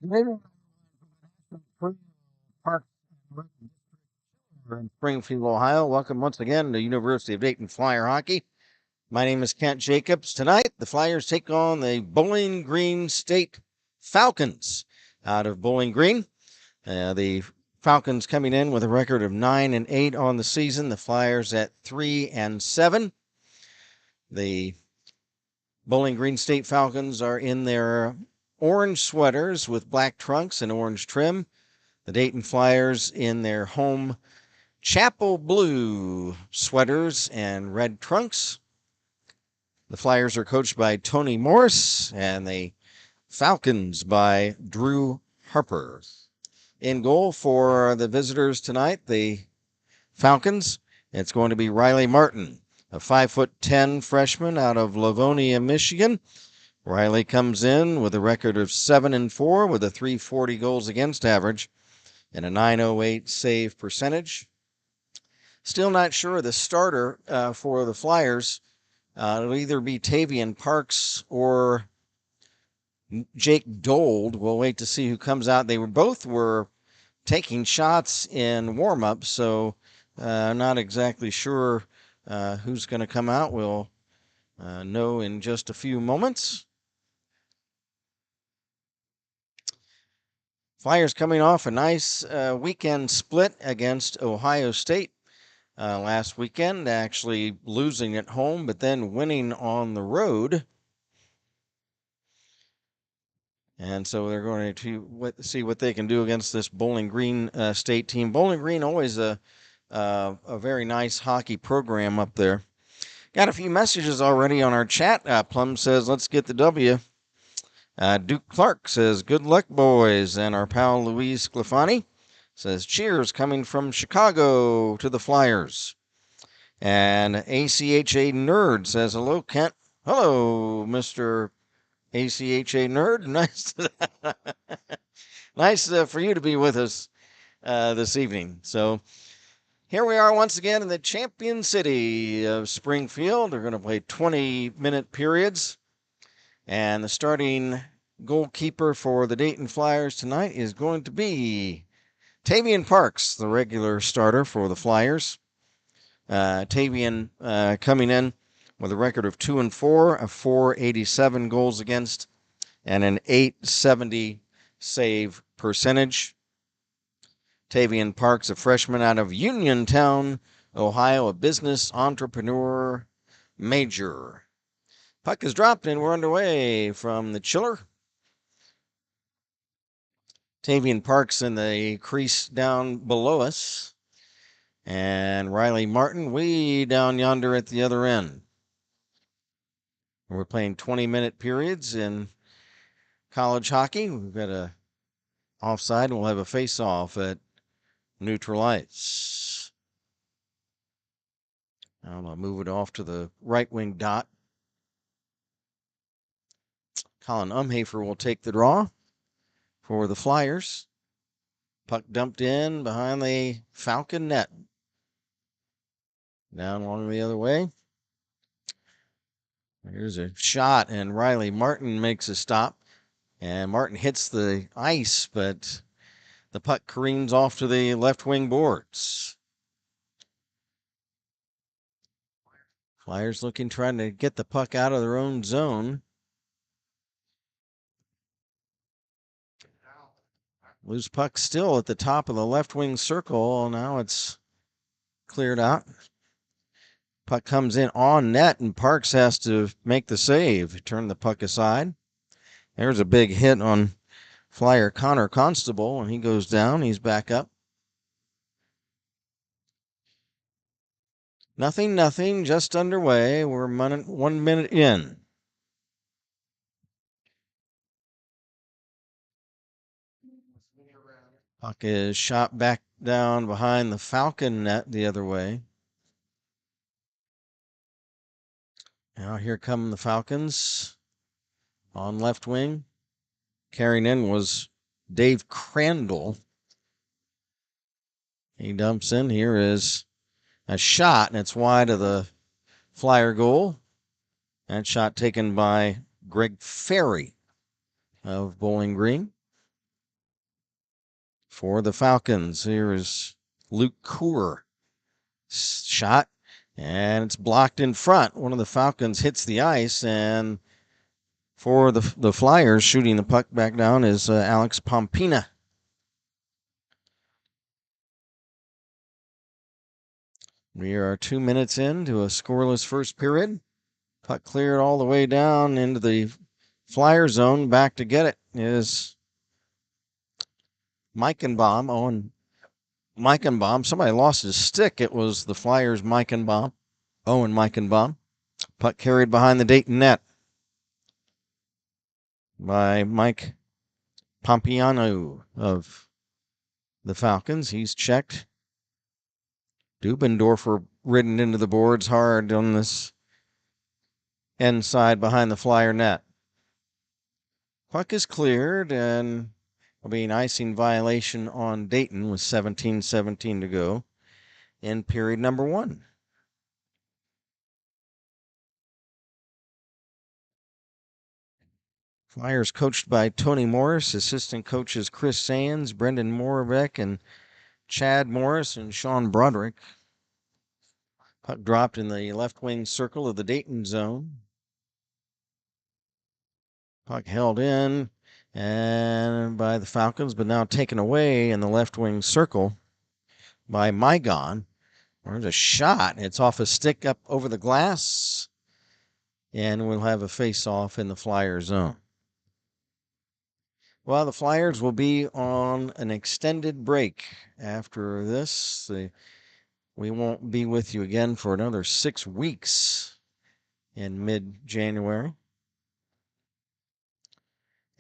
Maybe Park in Springfield, Ohio. Welcome once again to University of Dayton Flyer Hockey. My name is Kent Jacobs. Tonight, the Flyers take on the Bowling Green State Falcons out of Bowling Green. The Falcons coming in with a record of 9-8 on the season. The Flyers at 3-7. The Bowling Green State Falcons are in their orange sweaters with black trunks and orange trim. The Dayton Flyers in their home chapel blue sweaters and red trunks. The Flyers are coached by Tony Morris and the Falcons by Drew Harper. In goal for the visitors tonight, the Falcons, it's going to be Riley Martin, a 5'10" freshman out of Livonia, Michigan. Riley comes in with a record of 7-4 with a .340 goals against average and a .908 save percentage. Still not sure the starter for the Flyers. It'll either be Tavian Parks or Jake Dold. We'll wait to see who comes out. They both were taking shots in warm-up, so not exactly sure who's going to come out. We'll know in just a few moments. Flyers coming off a nice weekend split against Ohio State last weekend, actually losing at home, but then winning on the road. And so they're going to see what they can do against this Bowling Green State team. Bowling Green, always a very nice hockey program up there. Got a few messages already on our chat. Plum says, let's get the W. Duke Clark says, good luck, boys. And our pal Louise Sclafani says, cheers, coming from Chicago to the Flyers. And ACHA Nerd says, hello, Kent. Hello, Mr. ACHA Nerd. Nice for you to be with us this evening. So here we are once again in the champion city of Springfield. They're going to play 20-minute periods. And the starting goalkeeper for the Dayton Flyers tonight is going to be Tavian Parks, the regular starter for the Flyers. Tavian coming in with a record of 2-4, a .487 goals against, and an .870 save percentage. Tavian Parks, a freshman out of Uniontown, Ohio, a business entrepreneur major. Puck is dropped and we're underway from the chiller. Tavian Parks in the crease down below us. And Riley Martin way down yonder at the other end. We're playing 20-minute periods in college hockey. We've got a offside, and we'll have a face-off at neutral ice. I'm going to move it off to the right wing dot. Colin Umhafer will take the draw for the Flyers. Puck dumped in behind the Falcon net. Down along the other way. Here's a shot, and Riley Martin makes a stop. And Martin hits the ice, but the puck careens off to the left wing boards. Flyers trying to get the puck out of their own zone. Loose puck still at the top of the left wing circle. Now it's cleared out. Puck comes in on net, and Parks has to make the save, turn the puck aside. There's a big hit on Flyer Connor Constable, and he goes down. He's back up. Nothing, just underway. We're 1 minute in. Puck is shot back down behind the Falcon net the other way. Now here come the Falcons on left wing. Carrying in was Dave Crandall. He dumps in. Here is a shot, and it's wide of the Flyer goal. That shot taken by Greg Ferry of Bowling Green. for the Falcons. Here is Luke Coor. Shot, and it's blocked in front. One of the Falcons hits the ice, and for the Flyers, shooting the puck back down is Alex Pompina. We are 2 minutes into a scoreless first period. Puck cleared all the way down into the Flyer zone. Back to get it is Meichenbaum. Owen Meichenbaum. Somebody lost his stick. It was the Flyers' Meichenbaum. Owen Meichenbaum. Puck carried behind the Dayton net by Mike Pompiano of the Falcons. He's checked. Dubendorfer ridden into the boards hard on this end side behind the Flyer net. Puck is cleared, and there'll be an icing violation on Dayton with 17:17 to go in period number 1. Flyers coached by Tony Morris, assistant coaches Chris Sands, Brendan Moravec, and Chad Morris and Sean Broderick. Puck dropped in the left wing circle of the Dayton zone. Puck held in and by the Falcons, but now taken away in the left wing circle by Mygon. There's a shot. It's off a stick up over the glass, and we'll have a face-off in the Flyer zone. Well, the Flyers will be on an extended break after this. We won't be with you again for another 6 weeks in mid-January.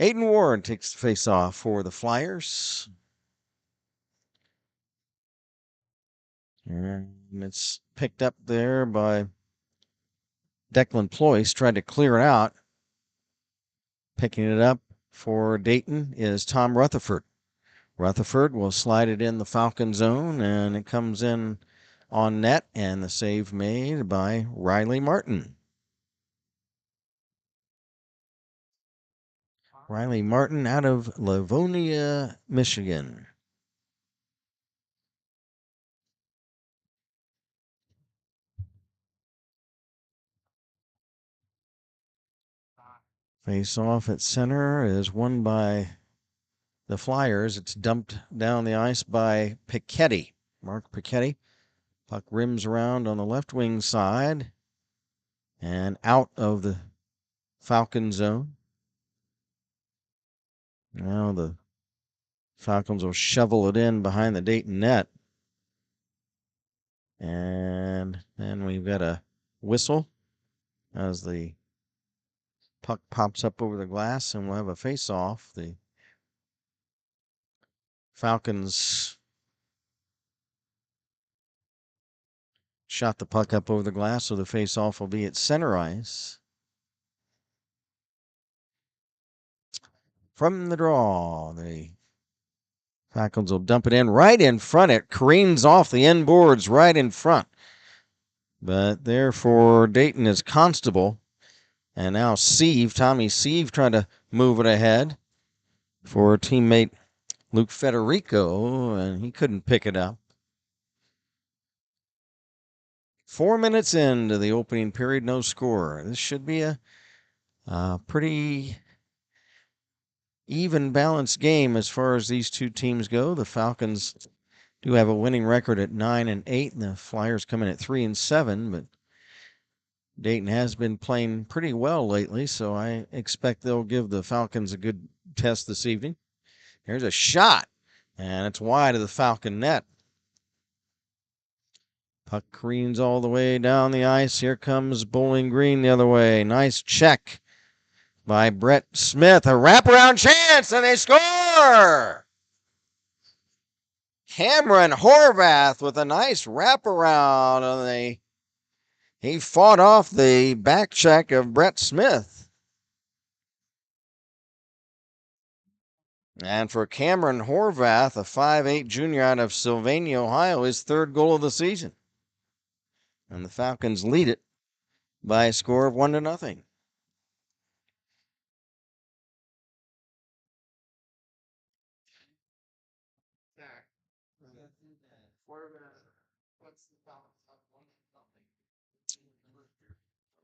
Aidan Ward takes the face-off for the Flyers. And it's picked up there by Declan Ployce, tried to clear it out. Picking it up for Dayton is Tom Rutherford. Rutherford will slide it in the Falcon zone, and it comes in on net, and the save made by Riley Martin. Riley Martin out of Livonia, Michigan. Face off at center is won by the Flyers. It's dumped down the ice by Piketty. Mark Piketty. Puck rims around on the left wing side and out of the Falcon zone. Now the Falcons will shovel it in behind the Dayton net. And then we've got a whistle as the puck pops up over the glass, and we'll have a face-off. The Falcons shot the puck up over the glass, so the face-off will be at center ice. From the draw, the Falcons will dump it in right in front. It careens off the end boards right in front. But therefore, Dayton is Constable. And now Tommy Sieve trying to move it ahead for teammate Luke Federico, and he couldn't pick it up. 4 minutes into the opening period, no score. This should be a pretty even balanced game as far as these two teams go. The Falcons do have a winning record at 9-8, and the Flyers come in at 3-7, but Dayton has been playing pretty well lately, so I expect they'll give the Falcons a good test this evening. Here's a shot, and it's wide of the Falcon net. Puck careens all the way down the ice. Here comes Bowling Green the other way. Nice check by Brett Smith. A wraparound chance, and they score! Cameron Horvath with a nice wraparound, and he fought off the back check of Brett Smith. And for Cameron Horvath, a 5'8 junior out of Sylvania, Ohio, his 3rd goal of the season. And the Falcons lead it by a score of 1-0.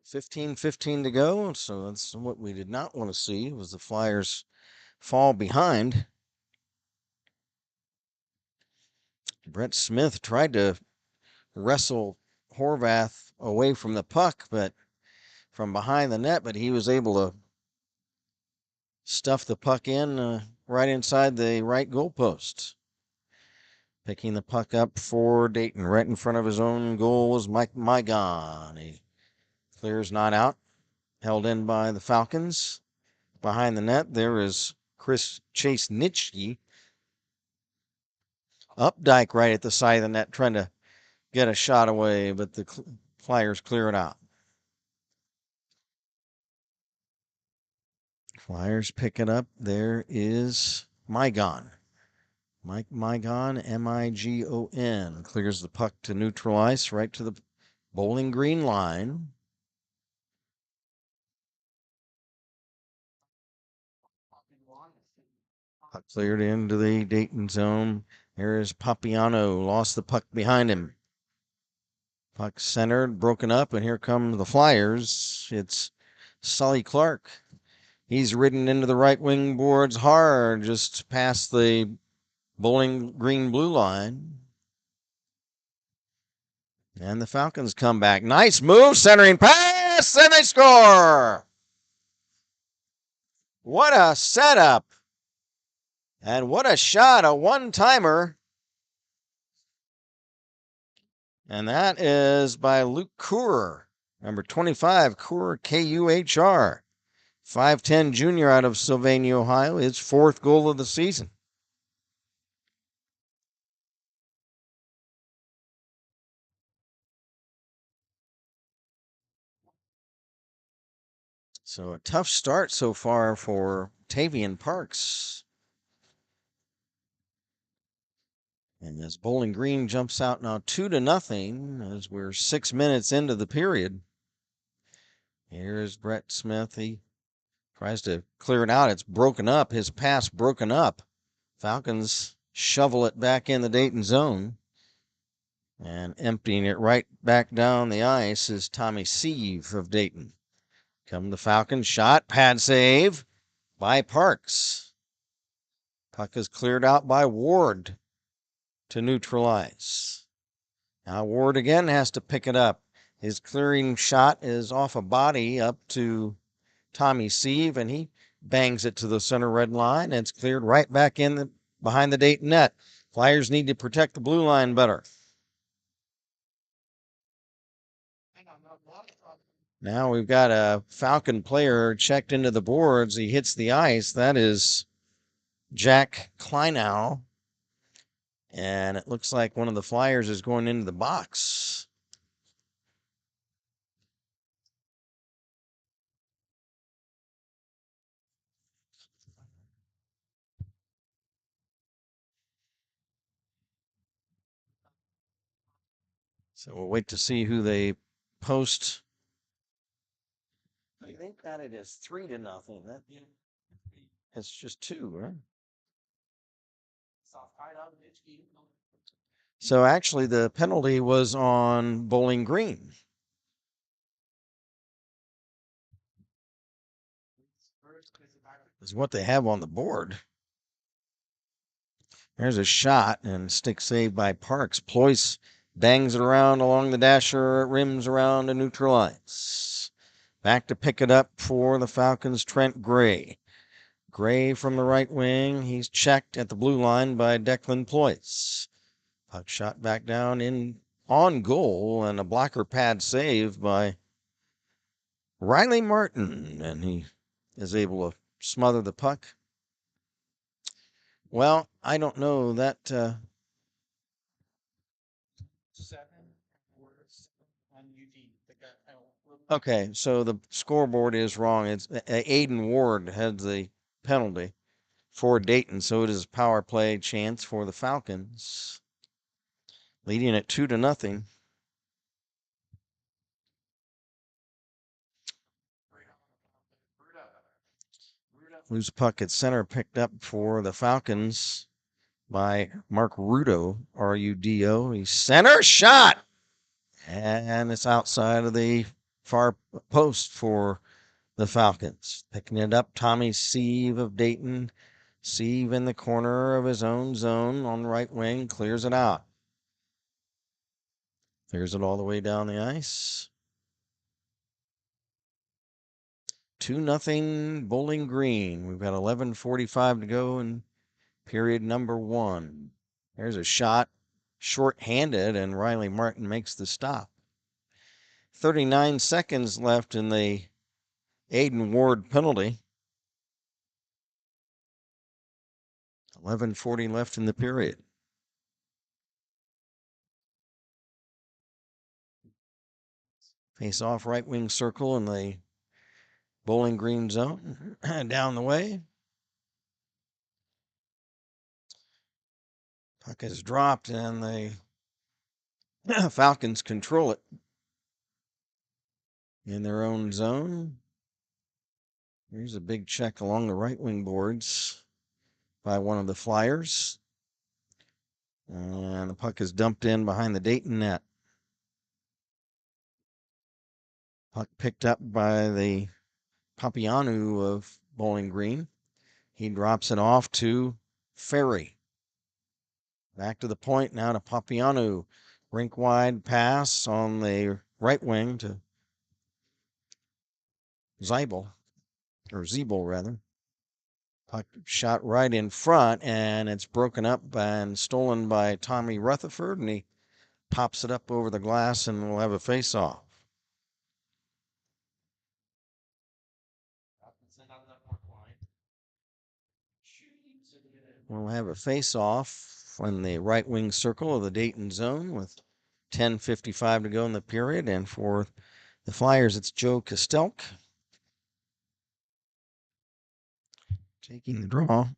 15-15 to go. So that's what we did not want to see, was the Flyers fall behind. Brett Smith tried to wrestle Horvath away from the puck, but from behind the net, but he was able to stuff the puck in right inside the right goalpost. Picking the puck up for Dayton right in front of his own goal was Mike Mygon. He clears not out, held in by the Falcons. Behind the net, there is Chase Nitschke. Updike right at the side of the net trying to get a shot away, but the Flyers clear it out. Flyers pick it up. There is Mygon. Mike Mygon, Migon, clears the puck to neutral ice right to the Bowling Green line. Puck cleared into the Dayton zone. Here's Papiano, lost the puck behind him. Puck centered, broken up, and here come the Flyers. It's Sully Clark. He's ridden into the right wing boards hard, just past the Bowling Green blue line. And the Falcons come back. Nice move, centering pass, and they score. What a setup. And what a shot, a one-timer. And that is by Luke Kuhr, number 25, Kuhr, Kuhr. 5'10 junior out of Sylvania, Ohio, his fourth goal of the season. So a tough start so far for Tavian Parks. And as Bowling Green jumps out now 2-0 as we're 6 minutes into the period. Here's Brett Smith. He tries to clear it out. It's broken up. His pass broken up. Falcons shovel it back in the Dayton zone. And emptying it right back down the ice is Tommy Sieve of Dayton. Come the Falcons. Shot. Pad save by Parks. Puck is cleared out by Ward to neutralize. Now Ward again has to pick it up. His clearing shot is off a body up to Tommy Sieve, and he bangs it to the center red line, and it's cleared right back in behind the Dayton net. Flyers need to protect the blue line better. Now we've got a Falcon player checked into the boards. He hits the ice. That is Jack Kleinow. And it looks like one of the Flyers is going into the box. So we'll wait to see who they post. I think that it is 3-0. It's just 2, right? So actually, the penalty was on Bowling Green. Is what they have on the board. There's a shot and stick saved by Parks. Ployce bangs it around along the dasher, rims around to neutralize. Back to pick it up for the Falcons, Trent Gray. Gray from the right wing. He's checked at the blue line by Declan Ployce. Puck shot back down in on goal, and a blocker pad save by Riley Martin, and he is able to smother the puck. Well, I don't know that. Okay, so the scoreboard is wrong. It's Aiden Ward had the penalty for Dayton, so it is a power play chance for the Falcons, leading it 2-0. Loose puck at center, picked up for the Falcons by Mark Rudo, Rudo. He's center shot, and it's outside of the far post for the Falcons. Picking it up, Tommy Sieve of Dayton. Sieve in the corner of his own zone on the right wing, clears it out. Clears it all the way down the ice. 2-0 Bowling Green. We've got 11:45 to go in period number 1. There's a shot, short-handed, and Riley Martin makes the stop. 39 seconds left in the Aiden Ward penalty. 11:40 left in the period. Face off right wing circle in the Bowling Green zone. Down the way. Puck is dropped and the Falcons control it in their own zone. Here's a big check along the right wing boards by one of the Flyers. And the puck is dumped in behind the Dayton net. Puck picked up by the Papianu of Bowling Green. He drops it off to Ferry. Back to the point now to Papianu. Rink wide pass on the right wing to Zeibel, or Zeeble rather. Puck shot right in front, and it's broken up and stolen by Tommy Rutherford, and he pops it up over the glass, and we'll have a face-off. We'll have a face-off in the right wing circle of the Dayton zone with 10:55 to go in the period, and for the Flyers, it's Joe Kostelk taking the draw.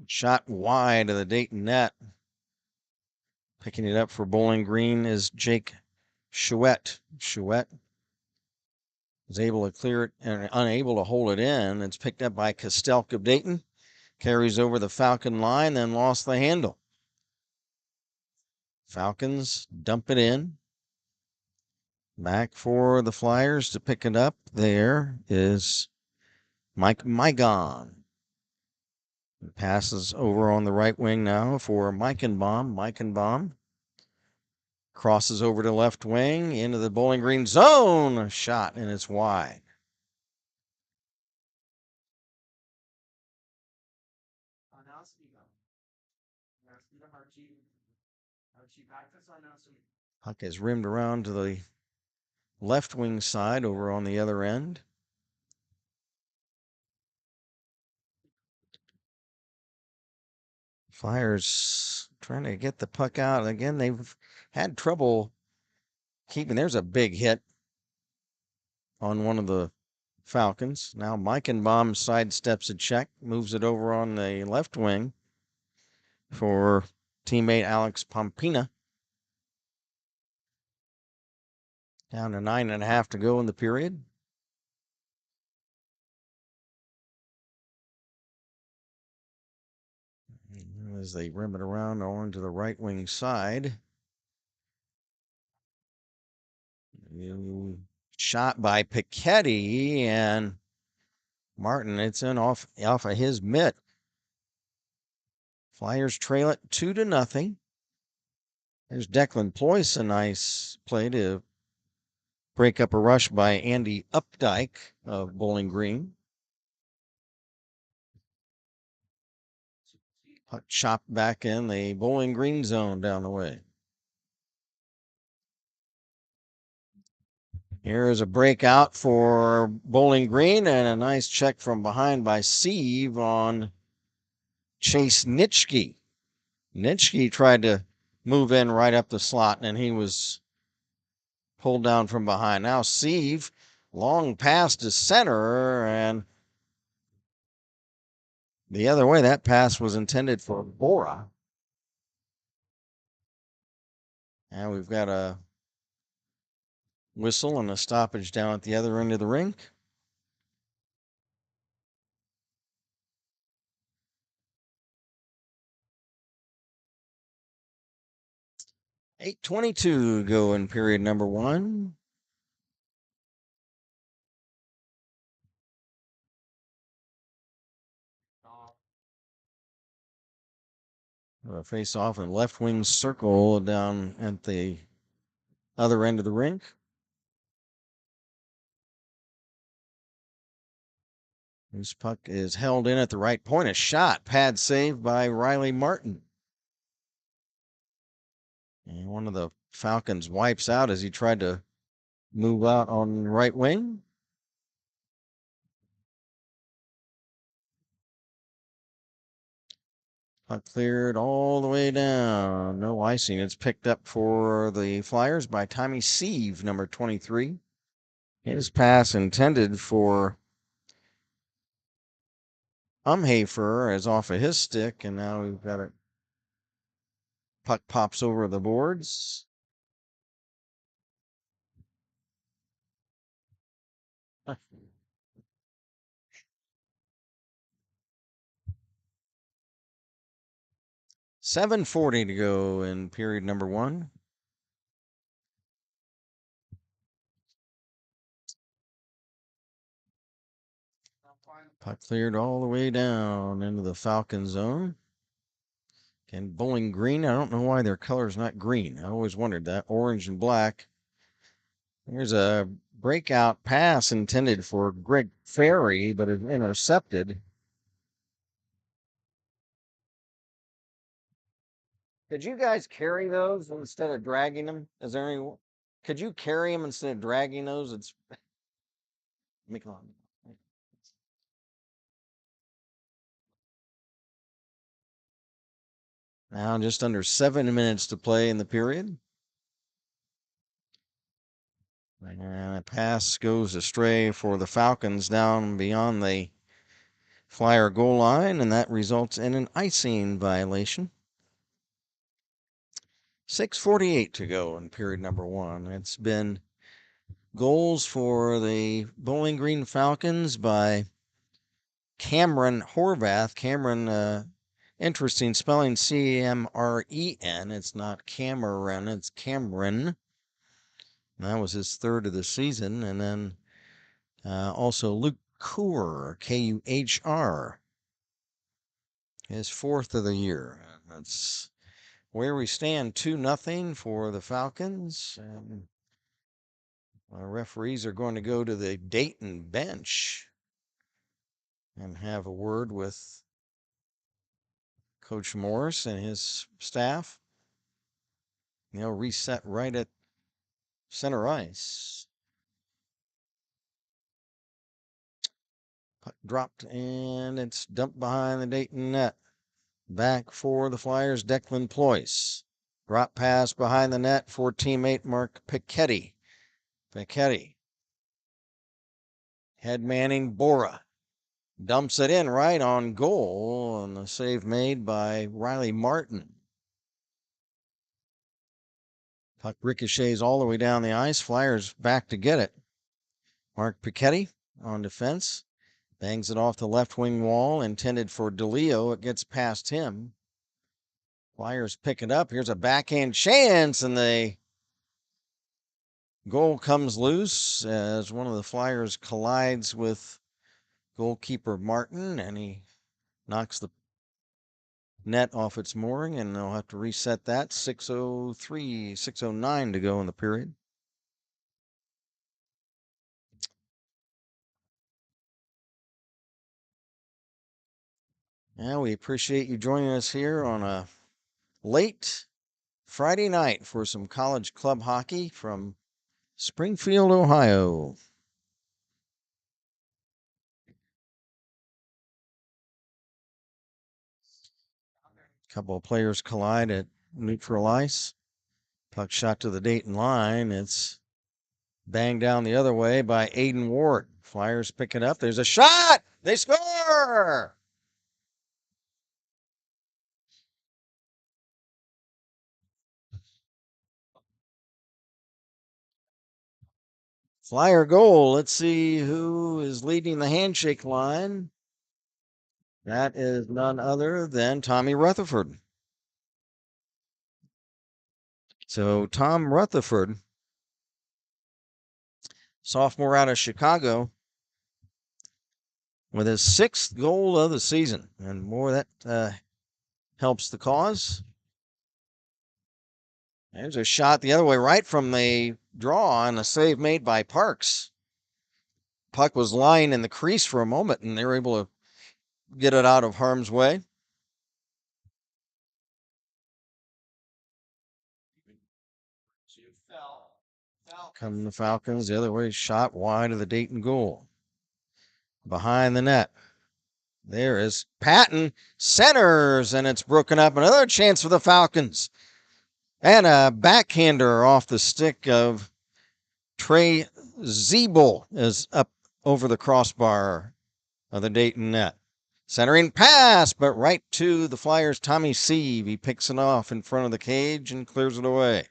Shot wide of the Dayton net. Picking it up for Bowling Green is Jake Chouette. Chouette is able to clear it and unable to hold it in. It's picked up by Kostelk of Dayton. Carries over the Falcon line, then lost the handle. Falcons dump it in. Back for the Flyers to pick it up. There is Mike Mygon. Passes over on the right wing now for Meichenbaum. Meichenbaum crosses over to left wing into the Bowling Green zone. Shot, and it's wide. Puck is rimmed around to the left wing side over on the other end. Flyers trying to get the puck out. Again, they've had trouble keeping. There's a big hit on one of the Falcons. Now Meichenbaum sidesteps a check, moves it over on the left wing for teammate Alex Pompina. Down to 9.5 to go in the period. As they rim it around on to the right wing side. Shot by Piketty, and Martin, it's in off of his mitt. Flyers trail it 2-0. There's Declan Ployce, a nice play to break up a rush by Andy Updike of Bowling Green. Puck chopped back in the Bowling Green zone down the way. Here is a breakout for Bowling Green and a nice check from behind by Sieve on Chase Nitschke. Nitschke tried to move in right up the slot, and he was pulled down from behind. Now Sieve, long pass to center, and the other way. That pass was intended for Bora. And we've got a whistle and a stoppage down at the other end of the rink. 8:22 go in period number 1. Face off in left wing circle down at the other end of the rink. This puck is held in at the right point. A shot, pad saved by Riley Martin. And one of the Falcons wipes out as he tried to move out on right wing. Puck cleared all the way down. No icing. It's picked up for the Flyers by Tommy Sieve, number 23. His pass intended for Umhafer is off of his stick, and now we've got it. Puck pops over the boards. $7:40 to go in period number 1. Puck cleared all the way down into the Falcon zone. And Bowling Green, I don't know why their color is not green. I always wondered that. Orange and black. There's a breakout pass intended for Greg Ferry, but is intercepted. Could you guys carry those instead of dragging them? Is there any? Could you carry them instead of dragging those? It's make on. Now just under 7 minutes to play in the period. And a pass goes astray for the Falcons down beyond the Flyer goal line, and that results in an icing violation. 6:48 to go in period number 1. It's been goals for the Bowling Green Falcons by Cameron Horvath. Cameron, interesting spelling, Cmren. It's not Cameron, it's Cameron. That was his third of the season. And then also Luke Kuhr, Kuhr, his fourth of the year. That's where we stand, 2-0 for the Falcons. And our referees are going to go to the Dayton bench and have a word with Coach Morris and his staff. They'll reset right at center ice. Puck dropped, and it's dumped behind the Dayton net. Back for the Flyers, Declan Ployce. Drop pass behind the net for teammate Mark Piketty. Head manning Bora. Dumps it in right on goal, and the save made by Riley Martin. Puck ricochets all the way down the ice. Flyers back to get it. Mark Piketty on defense. Bangs it off the left wing wall, intended for DeLeo. It gets past him. Flyers pick it up. Here's a backhand chance, and the goal comes loose as one of the Flyers collides with goalkeeper Martin, and he knocks the net off its mooring, and they'll have to reset that. 6:03, 6:09 to go in the period. Yeah, we appreciate you joining us here on a late Friday night for some college club hockey from Springfield, Ohio. A couple of players collide at neutral ice. Puck shot to the Dayton line. It's banged down the other way by Aiden Ward. Flyers pick it up. There's a shot. They score. Flyer goal. Let's see who is leading the handshake line. That is none other than Tommy Rutherford. So Tom Rutherford, sophomore out of Chicago, with his 6th goal of the season, and more that helps the cause. There's a shot the other way, right from the draw, and a save made by Parks. Puck was lying in the crease for a moment, and they were able to get it out of harm's way. Come the Falcons the other way, shot wide of the Dayton goal. Behind the net. There is Patton, centers, and it's broken up. Another chance for the Falcons. And a backhander off the stick of Trey Zeeble is up over the crossbar of the Dayton net. Centering pass, but right to the Flyers' Tommy Sieve. He picks it off in front of the cage and clears it away.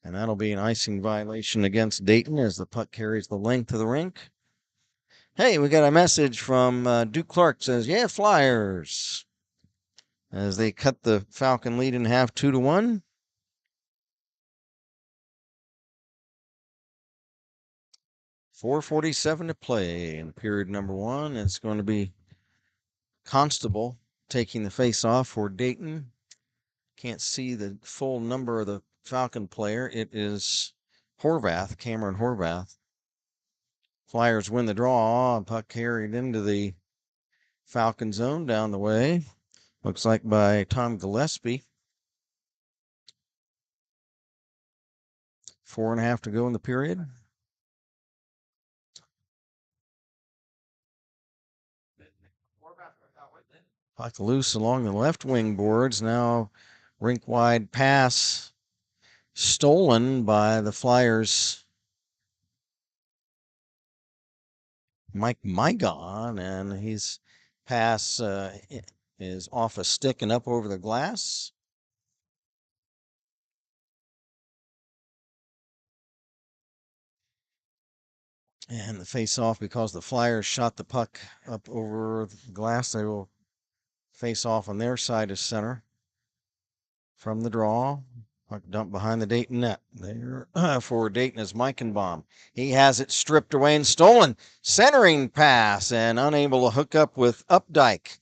And that'll be an icing violation against Dayton as the puck carries the length of the rink. Hey, we got a message from Duke Clark. Says, yeah, Flyers. As they cut the Falcon lead in half 2-1. .447 to play in period number 1. It's going to be Constable taking the face-off for Dayton. Can't see the full number of the Falcon player. It is Horvath, Cameron Horvath. Flyers win the draw. Puck carried into the Falcon zone down the way. Looks like by Tom Gillespie. 4.5 to go in the period. Puck loose along the left wing boards. Now rink wide pass stolen by the Flyers' Mike Mygon, and his pass is off a stick and up over the glass. And the face-off, because the Flyers shot the puck up over the glass, they will face off on their side of center from the draw. Puck dumped behind the Dayton net. There for Dayton is Meichenbaum. He has it stripped away and stolen. Centering pass and unable to hook up with Updike.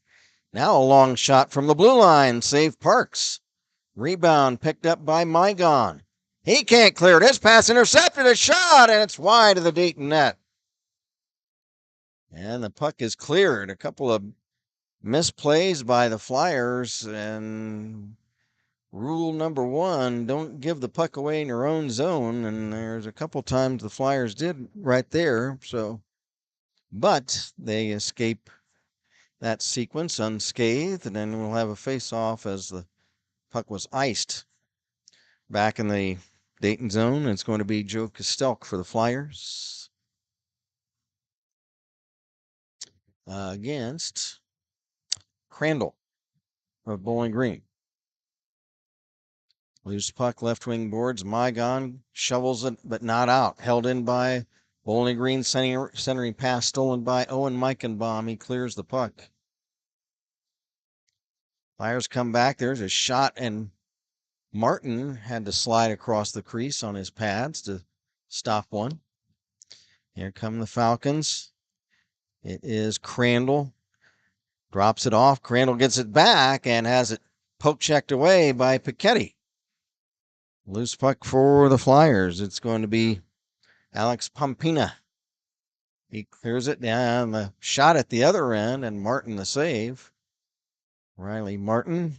Now a long shot from the blue line. Save Parks. Rebound picked up by Mygon. He can't clear it. His pass intercepted. A shot, and it's wide of the Dayton net. And the puck is cleared. A couple of misplays by the Flyers, and rule number 1, don't give the puck away in your own zone. And there's a couple times the Flyers did right there. So, but they escape that sequence unscathed, and then we'll have a face-off as the puck was iced back in the Dayton zone. It's going to be Joe Kostelk for the Flyers against Crandall of Bowling Green. Loose puck, left wing boards. Mygon shovels it, but not out. Held in by Bowling Green. Centering pass stolen by Owen Meichenbaum. He clears the puck. Flyers come back. There's a shot, and Martin had to slide across the crease on his pads to stop one. Here come the Falcons. It is Crandall. Drops it off. Crandall gets it back and has it poke checked away by Piketty. Loose puck for the Flyers. It's going to be Alex Pompina. He clears it down. The shot at the other end, and Martin the save. Riley Martin.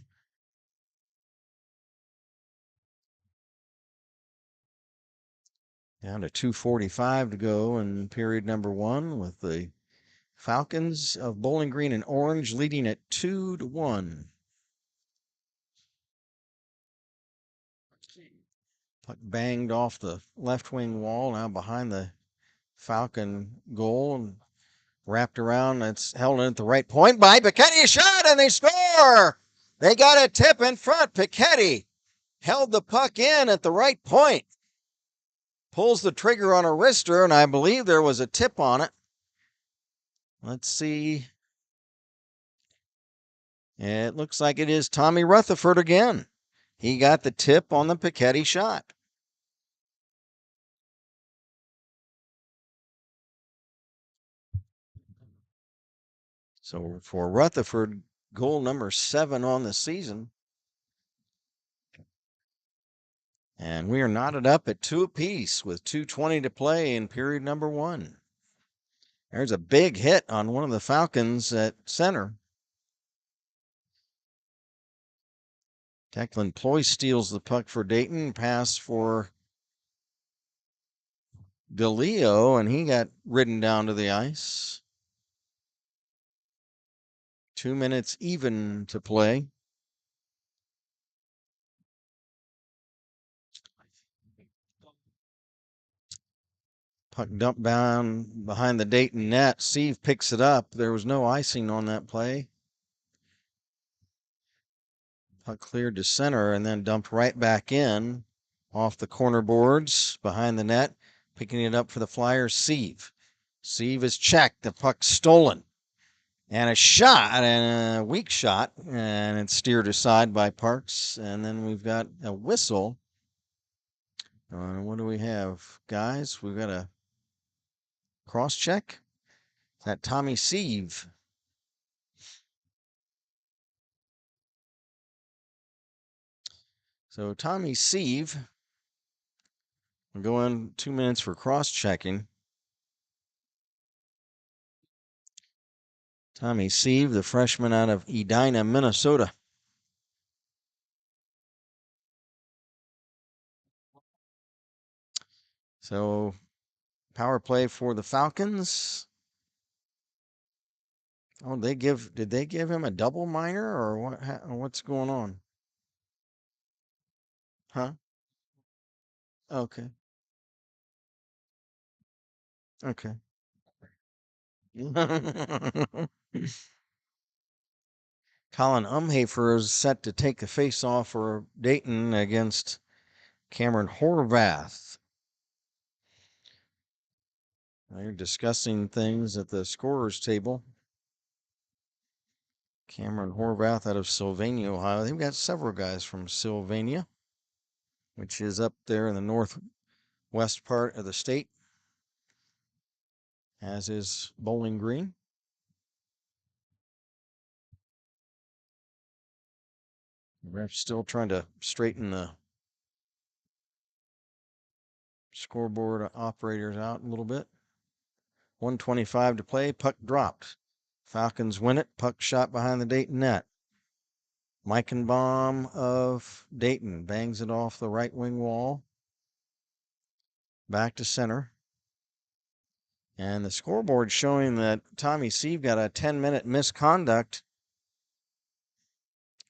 Down to 2:45 to go in period number 1, with the Falcons of Bowling Green and Orange leading at 2-1. Puck banged off the left wing wall, now behind the Falcon goal, and wrapped around. It's held in at the right point by Piketty. Shot, and they score! They got a tip in front. Piketty held the puck in at the right point. Pulls the trigger on a wrister, and I believe there was a tip on it. Let's see. It looks like it is Tommy Rutherford again. He got the tip on the Piketty shot. So for Rutherford, goal number 7 on the season. And we are knotted up at 2 apiece with 2:20 to play in period number 1. There's a big hit on one of the Falcons at center. Declan Ploy steals the puck for Dayton. Pass for DeLeo, and he got ridden down to the ice. 2 minutes even to play. Puck dumped down behind the Dayton net. Steve picks it up. There was no icing on that play. Puck cleared to center and then dumped right back in off the corner boards behind the net. Picking it up for the Flyers, Steve. Steve is checked. The puck stolen. And a shot, and a weak shot, and it's steered aside by Parks. And then we've got a whistle. What do we have, guys? We've got a cross check. Is that Tommy Sieve? So Tommy Sieve will go in 2 minutes for cross checking. Tommy Sieve, the freshman out of Edina, Minnesota. So power play for the Falcons. Oh, did they give him a double minor or what? What's going on? Huh? Okay. Okay. Colin Umhafer is set to take the face-off for Dayton against Cameron Horvath. They're discussing things at the scorer's table. Cameron Horvath out of Sylvania, Ohio. They've got several guys from Sylvania, which is up there in the northwest part of the state, as is Bowling Green. The ref's still trying to straighten the scoreboard operators out a little bit. 1:25 to play. Puck dropped. Falcons win it. Puck shot behind the Dayton net. Meichenbaum of Dayton bangs it off the right wing wall. Back to center. And the scoreboard showing that Tommy Sieve got a 10-minute misconduct.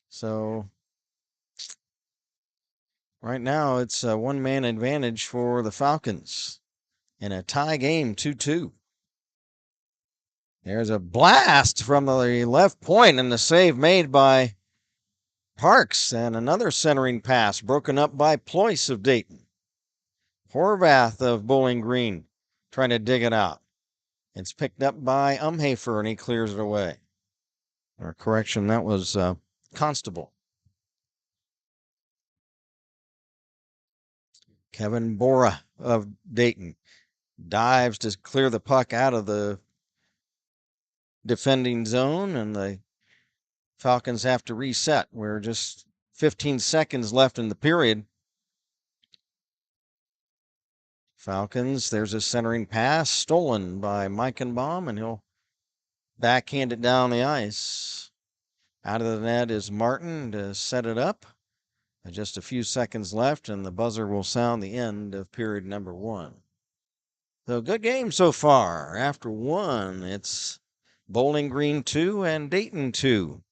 So right now it's a one-man advantage for the Falcons in a tie game, 2-2. There's a blast from the left point and the save made by Parks, and another centering pass broken up by Ployce of Dayton. Horvath of Bowling Green trying to dig it out. It's picked up by Umhafer, and he clears it away. Or correction, that was Constable. Kevin Bora of Dayton dives to clear the puck out of the defending zone, and the Falcons have to reset. We're just 15 seconds left in the period. Falcons, there's a centering pass stolen by Meichenbaum, and he'll backhand it down the ice. Out of the net is Martin to set it up. Just a few seconds left, and the buzzer will sound the end of period number 1. So good game so far. After 1, it's Bowling Green 2 and Dayton 2.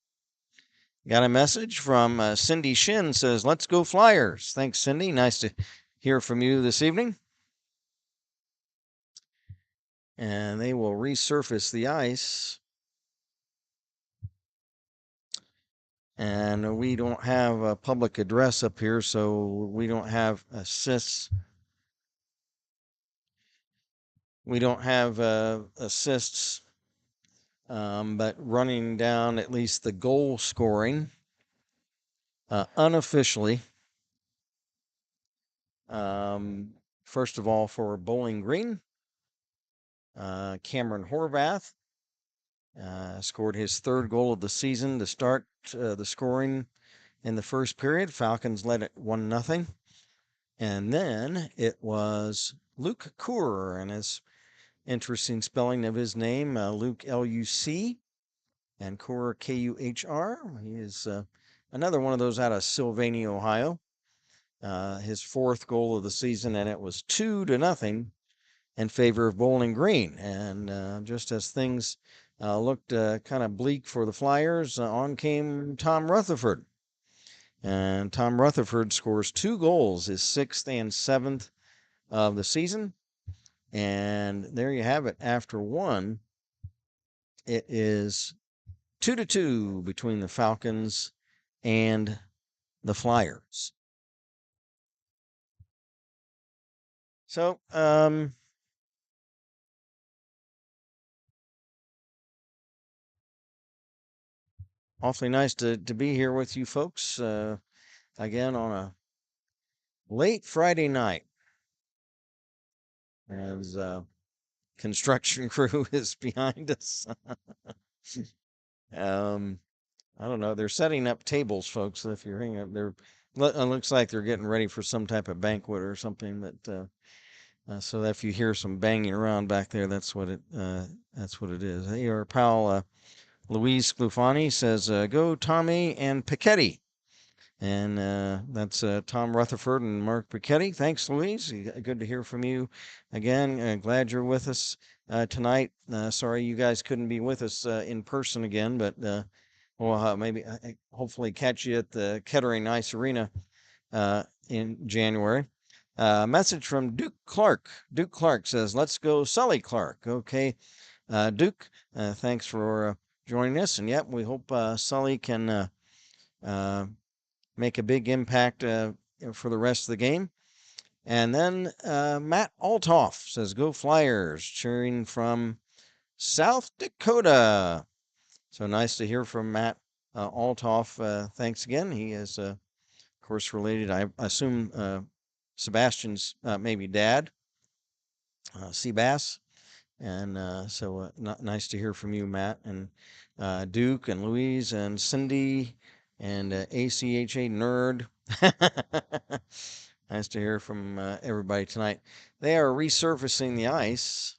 Got a message from Cindy Shin, says, "Let's go Flyers." Thanks, Cindy. Nice to hear from you this evening. And they will resurface the ice. And we don't have a public address up here, so we don't have assists. We don't have assists but running down at least the goal scoring unofficially. First of all, for Bowling Green, Cameron Horvath scored his third goal of the season to start the scoring in the first period. Falcons led it 1-0. And then it was Luke Kuhr, and his interesting spelling of his name, Luke L-U-C, and Kuhr K-U-H-R. He is another one of those out of Sylvania, Ohio. His fourth goal of the season, and it was 2-0 in favor of Bowling Green. And just as things looked kind of bleak for the Flyers, on came Tom Rutherford. And Tom Rutherford scores 2 goals, his 6th and 7th of the season. And there you have it. After one, it is 2-2 between the Falcons and the Flyers. So, awfully nice to be here with you folks again on a late Friday night as construction crew is behind us. I don't know. They're setting up tables, folks. If you're hanging up, it looks like they're getting ready for some type of banquet or something. So that if you hear some banging around back there, that's what it is. Hey, our pal Louise Sclufani says, "Go Tommy and Piketty." And that's Tom Rutherford and Mark Piketty. Thanks, Louise. Good to hear from you again. Glad you're with us tonight. Sorry you guys couldn't be with us in person again, but we'll maybe hopefully catch you at the Kettering Ice Arena in January. Message from Duke Clark. Duke Clark says, "Let's go Sully Clark." Okay, Duke, thanks for joining us. And yep, we hope Sully can make a big impact for the rest of the game. And then Matt Altoff says, "Go Flyers," cheering from South Dakota. So nice to hear from Matt Altoff. Thanks again. He is, of course, related, I assume, Sebastian's maybe dad, Seabass. And so nice to hear from you, Matt, and Duke, and Louise, and Cindy, and ACHA Nerd. Nice to hear from everybody tonight. They are resurfacing the ice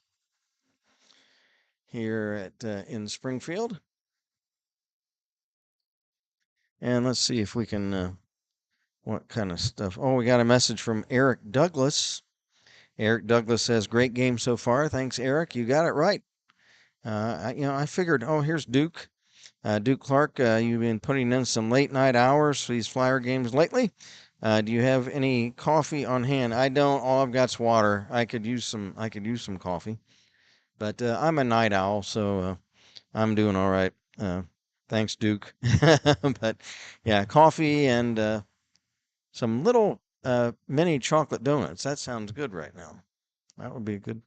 here in Springfield. And let's see if we can, what kind of stuff. Oh, we got a message from Eric Douglas. Eric Douglas says, "Great game so far." Thanks, Eric. You got it right. I figured, oh, here's Duke. Duke Clark, you've been putting in some late night hours for these Flyer games lately. Do you have any coffee on hand? I don't. All I've got's water. I could use some coffee, but I'm a night owl, so I'm doing all right. Thanks, Duke. But yeah, coffee and some little mini chocolate donuts. That sounds good right now. That would be good.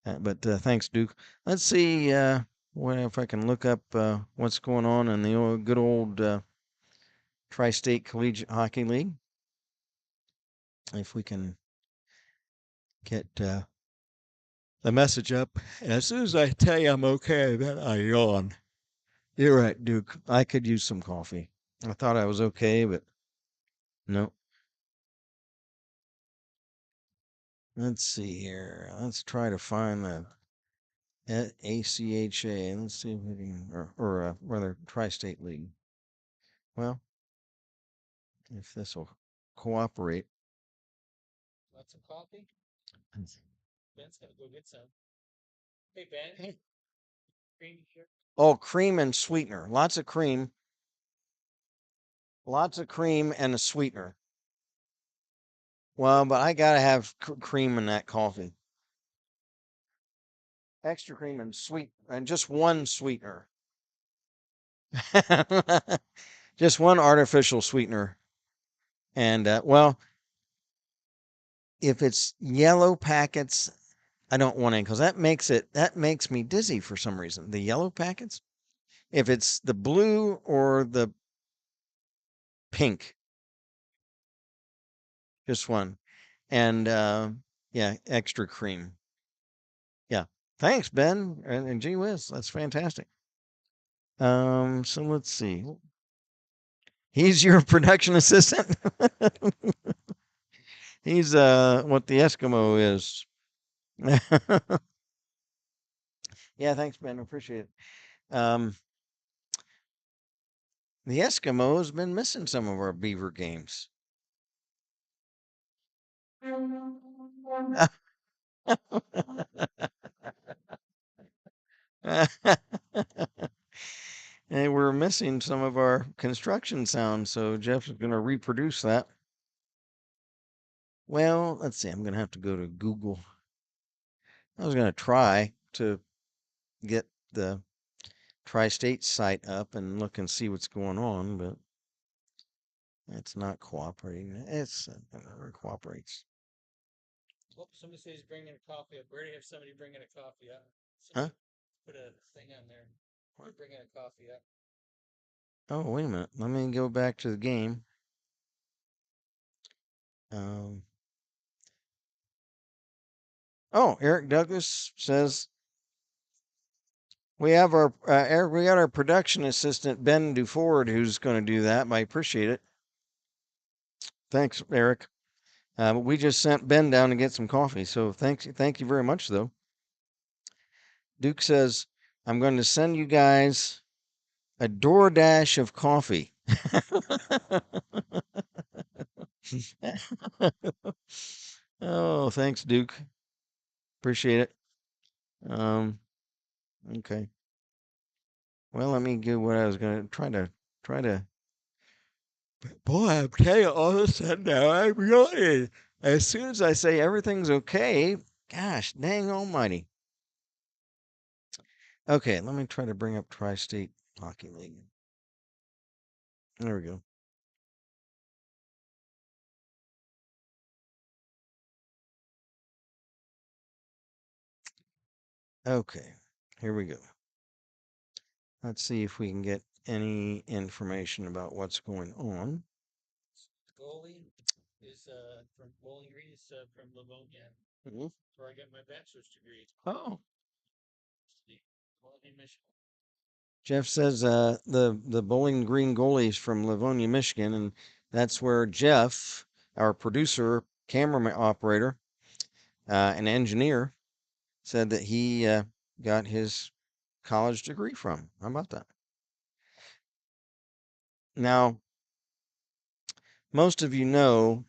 But thanks, Duke. Let's see if I can look up what's going on in the good old Tri-State Collegiate Hockey League. If we can get the message up. As soon as I tell you I'm okay, then I yawn. You're right, Duke. I could use some coffee. I thought I was okay, but no. Let's see here. Let's try to find the ACHA. Let's see if we can, or rather, Tri-State League. Well, if this will cooperate. Want some coffee? Ben's gonna go get some. Hey, Ben. Hey. Cream here. Oh, cream and sweetener. Lots of cream. Lots of cream and a sweetener. Well, but I gotta have cream in that coffee. Extra cream and sweet, and just one sweetener. Just one artificial sweetener. And well, if it's yellow packets, I don't want it because that makes me dizzy for some reason. The yellow packets, if it's the blue or the pink, just one, and yeah, extra cream. Yeah, thanks, Ben, and gee whiz, that's fantastic. So let's see. He's your production assistant. He's what the Eskimo is. Yeah, thanks, Ben. Appreciate it. The Eskimo has been missing some of our beaver games. And we're missing some of our construction sounds, so Jeff's going to reproduce that. Well, let's see. I'm going to have to go to Google. I was going to try to get the Tri-State site up and look and see what's going on, but it's not cooperating. It's never cooperates. Oh, somebody says bringing a coffee up. We already have somebody bringing a coffee up. Huh? Put a thing on there. We're bringing a coffee up. Oh, wait a minute. Let me go back to the game. Oh, Eric Douglas says we have our Eric. We got our production assistant Ben Duford who's going to do that. I appreciate it. Thanks, Eric. We just sent Ben down to get some coffee, so thank you very much, though. Duke says I'm going to send you guys a DoorDash of coffee. Oh, thanks, Duke. Appreciate it. Okay. Well, let me get what I was going to try to. Boy, I'm telling you, all of a sudden now I'm really. As soon as I say everything's okay, gosh, dang almighty. Okay, let me try to bring up Tri-State Hockey League. There we go. Okay, here we go. Let's see if we can get any information about what's going on. The goalie is from Bowling Green. Is from Livonia, Mhm. where I got my bachelor's degree. Oh, Livonia, Michigan. Jeff says the Bowling Green goalie is from Livonia, Michigan, and that's where Jeff, our producer, camera operator, and engineer, said that he got his college degree from. How about that? Now, most of you know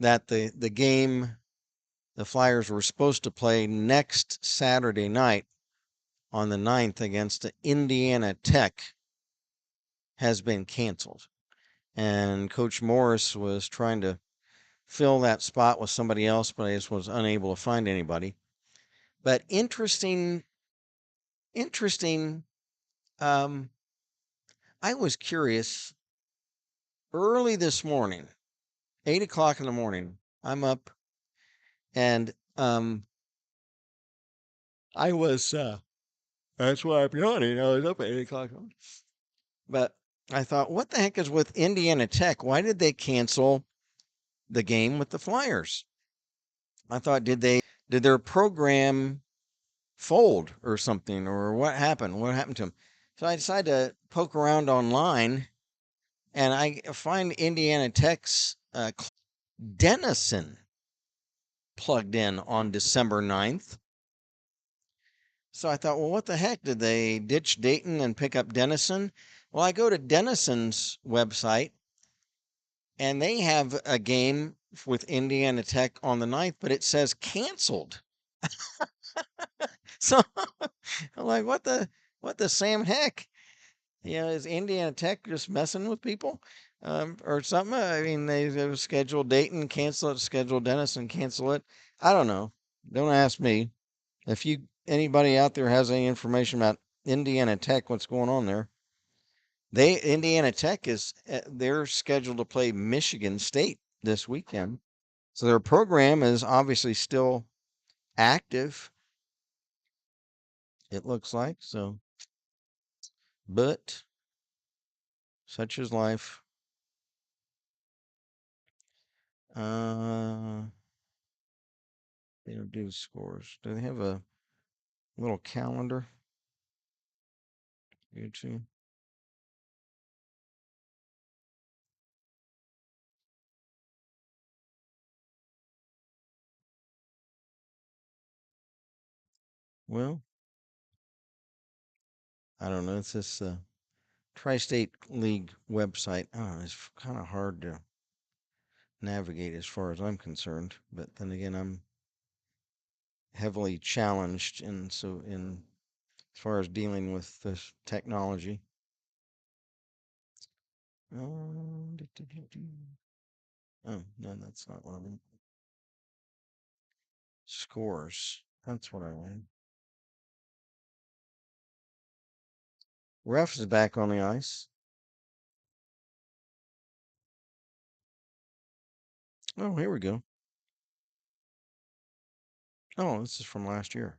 that the game the Flyers were supposed to play next Saturday night on the 9th against Indiana Tech has been canceled. And Coach Morris was trying to fill that spot with somebody else, but I just was unable to find anybody. But interesting. I was curious early this morning, 8 o'clock in the morning. I'm up, and I was. That's why I'm yawning. I was up at 8 o'clock. But I thought, what the heck is with Indiana Tech? Why did they cancel the game with the Flyers? I thought, did their program fold or something, or what happened? What happened to them? So I decided to poke around online, and I find Indiana Tech's Denison plugged in on December 9th. So I thought, well, what the heck? Did they ditch Dayton and pick up Denison? Well, I go to Denison's website, and they have a game with Indiana Tech on the 9th, but it says canceled. So I'm like, what the Sam heck? You know, is Indiana Tech just messing with people or something? I mean, they scheduled Dayton, cancel it, schedule Denison, cancel it. I don't know. Don't ask me. If anybody out there has any information about Indiana Tech, what's going on there? Indiana Tech they're scheduled to play Michigan State this weekend. So their program is obviously still active, it looks like. So, but such is life. They don't do scores. Do they have a little calendar? YouTube. Well, I don't know. It's this Tri-State League website. It's kind of hard to navigate as far as I'm concerned. But then again, I'm heavily challenged in as far as dealing with this technology. Oh, no, that's not what I mean. Scores. That's what I want. Refs is back on the ice. Oh, here we go. Oh, this is from last year.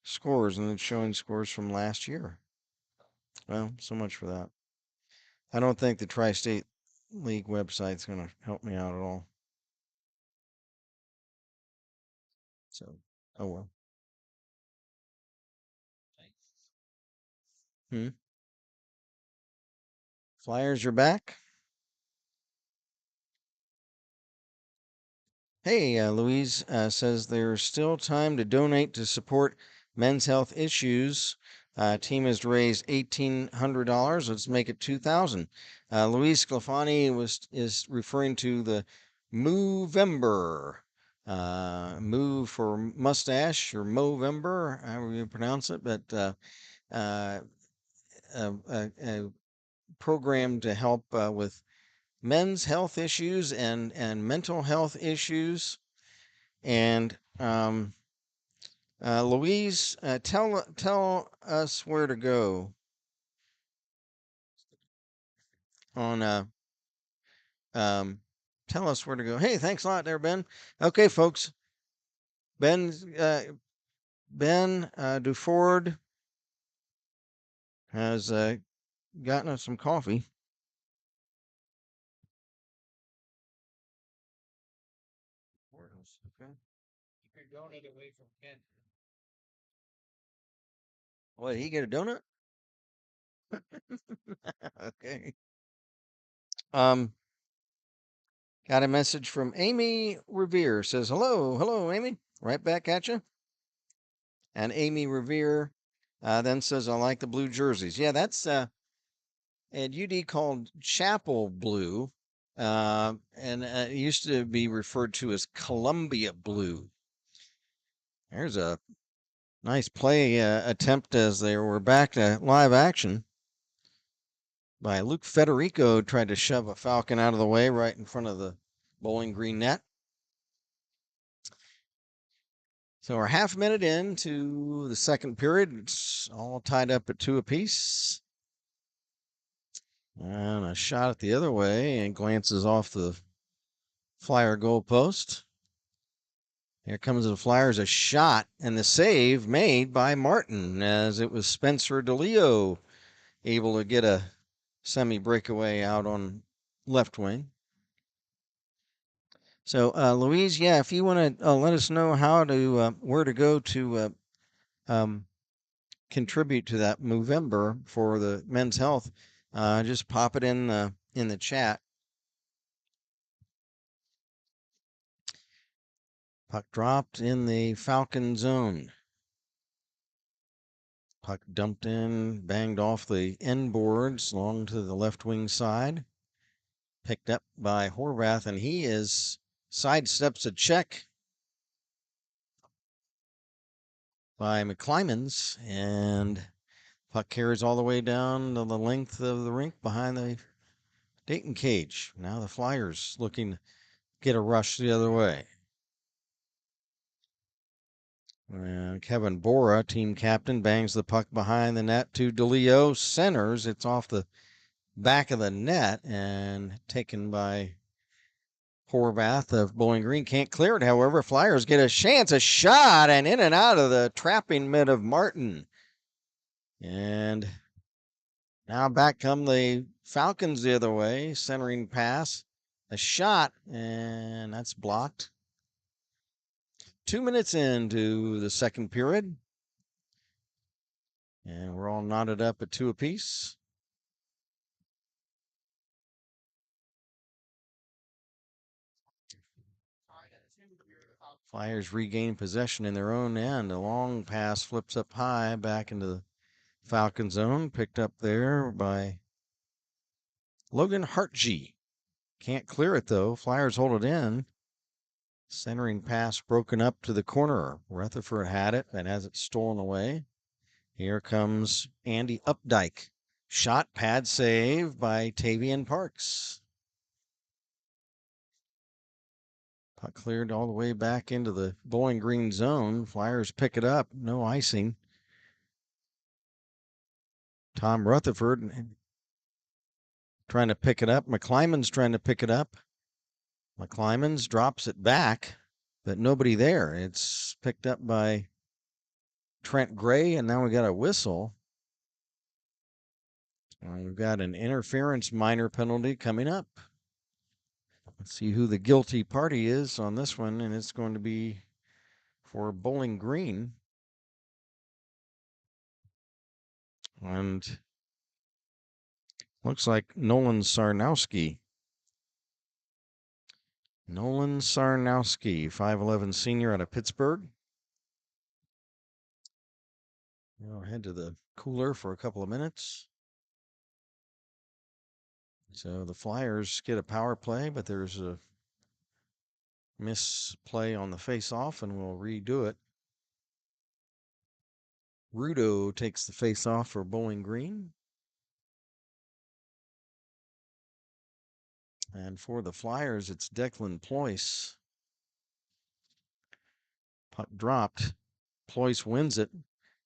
Scores, and it's showing scores from last year. Well, so much for that. I don't think the Tri-State League website's going to help me out at all. So, oh well. Flyers are back. Hey, Louise says there's still time to donate to support Men's Health Issues. Team has raised $1,800. Let's make it $2,000. Louise Sclafani is referring to the Movember. Move for mustache or Movember, however you pronounce it, but a program to help with men's health issues and mental health issues. And Louise, tell us where to go on tell us where to go. Hey, thanks a lot there, Ben. Okay, folks. Ben Duford has gotten us some coffee. Okay. Keep your donut away from Ken. What, he get a donut? Okay. Got a message from Amy Revere. Says, hello, Amy. Right back at you. And Amy Revere then says, I like the blue jerseys. Yeah, that's at UD called Chapel Blue. And it used to be referred to as Columbia Blue. There's a nice play attempt as they were back to live action by Luke Federico. Tried to shove a Falcon out of the way right in front of the Bowling Green net. So we're half a minute into the second period. It's all tied up at 2 apiece. And a shot at the other way and glances off the Flyer goal post. Here comes the Flyers, a shot and the save made by Martin as it was Spencer DeLeo able to get a semi breakaway out on left wing. So, Louise, yeah, if you want to let us know how to where to go to contribute to that Movember for the men's health, just pop it in the chat. Puck dropped in the Falcon zone. Puck dumped in, banged off the end boards along to the left wing side. Picked up by Horvath, and he sidesteps a check by McClymans, and puck carries all the way down to the length of the rink behind the Dayton cage. Now the Flyers looking to get a rush the other way. And Kevin Bora, team captain, bangs the puck behind the net to DeLeo. Centers. It's off the back of the net and taken by Horvath of Bowling Green can't clear it. However, Flyers get a chance, a shot, and in and out of the trapping mitt of Martin. And now back come the Falcons the other way, centering pass, a shot, and that's blocked. 2 minutes into the second period. And we're all knotted up at 2 apiece. Flyers regain possession in their own end. A long pass flips up high back into the Falcon zone. Picked up there by Logan Hartgee. Can't clear it though. Flyers hold it in. Centering pass broken up to the corner. Rutherford had it and has it stolen away. Here comes Andy Updike. Shot, pad save by Tavian Parks. Puck cleared all the way back into the Bowling Green zone. Flyers pick it up. No icing. Tom Rutherford trying to pick it up. McClymonds trying to pick it up. McClymonds drops it back, but nobody there. It's picked up by Trent Gray, and now we got a whistle. We've got an interference minor penalty coming up. Let's see who the guilty party is on this one, and it's going to be for Bowling Green. And looks like Nolan Sarnowski. Nolan Sarnowski, 5'11" senior out of Pittsburgh. We'll head to the cooler for a couple of minutes. So the Flyers get a power play, but there's a misplay on the face-off, and we'll redo it. Rudo takes the face-off for Bowling Green. And for the Flyers, it's Declan Ployce. Puck dropped. Ployce wins it.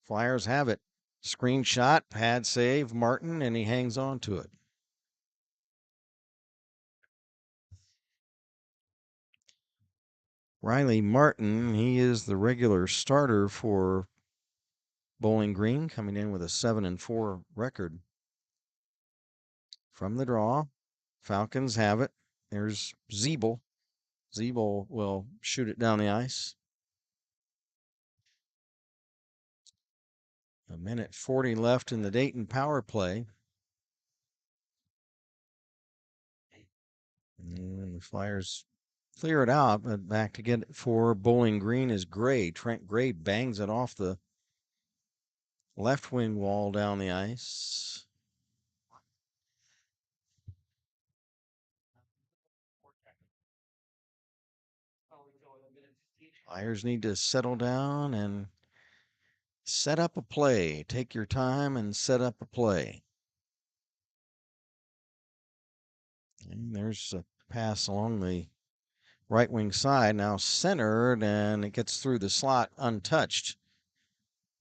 Flyers have it. Screenshot, pad save, Martin, and he hangs on to it. Riley Martin, he is the regular starter for Bowling Green, coming in with a 7-4 record. From the draw, Falcons have it. There's Zeeble. Zeeble will shoot it down the ice. 1:40 left in the Dayton power play. And the Flyers clear it out, but back to get it for Bowling Green is Gray. Trent Gray bangs it off the left wing wall down the ice. Flyers need to settle down and set up a play. Take your time and set up a play. And there's a pass along the right wing side, now centered, and it gets through the slot untouched.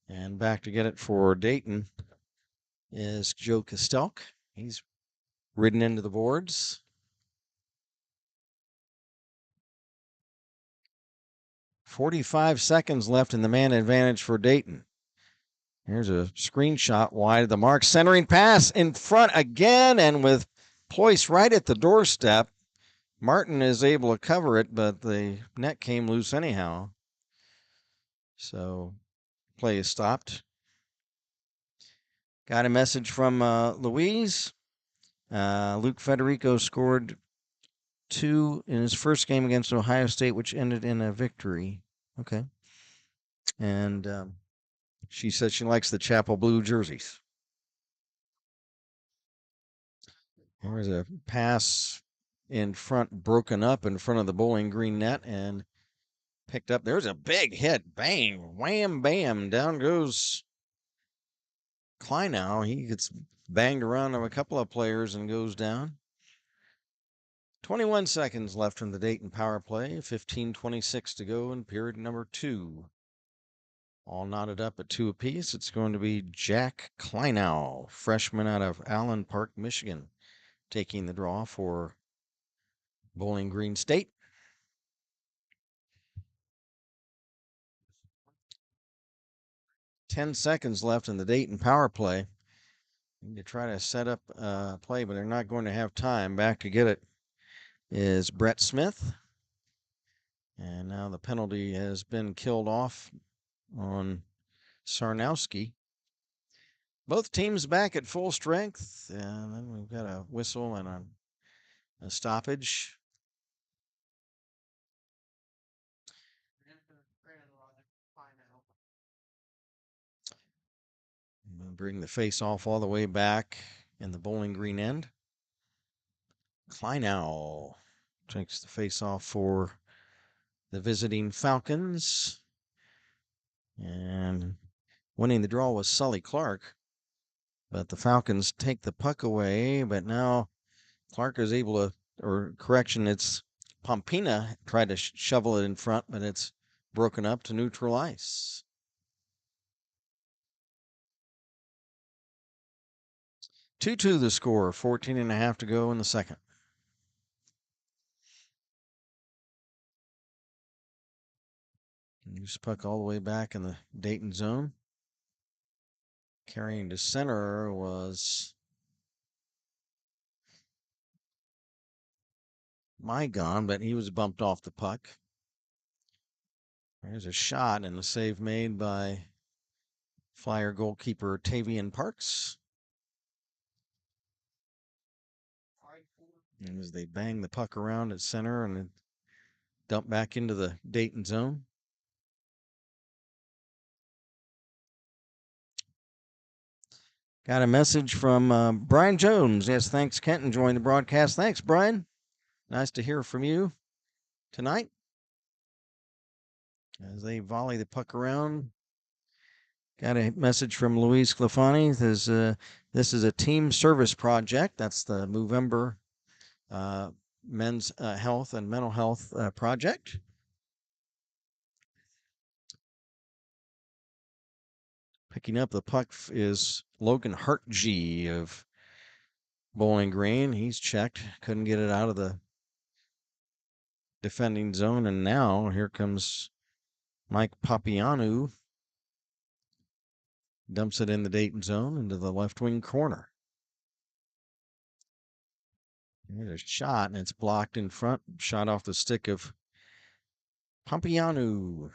And back to get it for Dayton is Joe Kostelk. He's ridden into the boards. 45 seconds left in the man advantage for Dayton. Here's a screenshot wide of the mark. Centering pass in front again, and with Ployce right at the doorstep, Martin is able to cover it, but the net came loose anyhow. So play is stopped. Got a message from Louise. Luke Federico scored 2 in his first game against Ohio State, which ended in a victory. Okay. And she says she likes the Chapel Blue jerseys. There's a pass in front, broken up in front of the Bowling Green net and picked up. There's a big hit. Bang, wham, bam. Down goes Kleinow. He gets banged around of a couple of players and goes down. 21 seconds left in the Dayton power play. 15:26 to go in period number 2. All knotted up at 2 apiece. It's going to be Jack Kleinow, freshman out of Allen Park, Michigan, taking the draw for Bowling Green State. Ten seconds left in the Dayton power play. Need to try to set up play, but they're not going to have time. Back to get it is Brett Smith. And now the penalty has been killed off on Sarnowski. Both teams back at full strength. And then we've got a whistle and a stoppage. And bring the face off all the way back in the Bowling Green end. Kleinow takes the face off for the visiting Falcons. And winning the draw was Sully Clark. But the Falcons take the puck away. But now Clark is able to, or correction, it's Pompina tried to shovel it in front, but it's broken up to neutral ice. 2-2 the score, 14.5 to go in the second. Loose puck all the way back in the Dayton zone. Carrying to center was Mygon, but he was bumped off the puck. There's a shot and a save made by Flyer goalkeeper Tavian Parks. And as they bang the puck around at center and then dump back into the Dayton zone. Got a message from Brian Jones. Yes, thanks, Kent, enjoying the broadcast. Thanks, Brian. Nice to hear from you tonight. As they volley the puck around. Got a message from Luis Sclafani. This is a team service project. That's the Movember men's health and mental health project. Picking up the puck is Logan Hartg of Bowling Green. He's checked, couldn't get it out of the defending zone, and now here comes Mike Papianu. Dumps it in the Dayton zone into the left wing corner. There's a shot, and it's blocked in front. Shot off the stick of Papianu.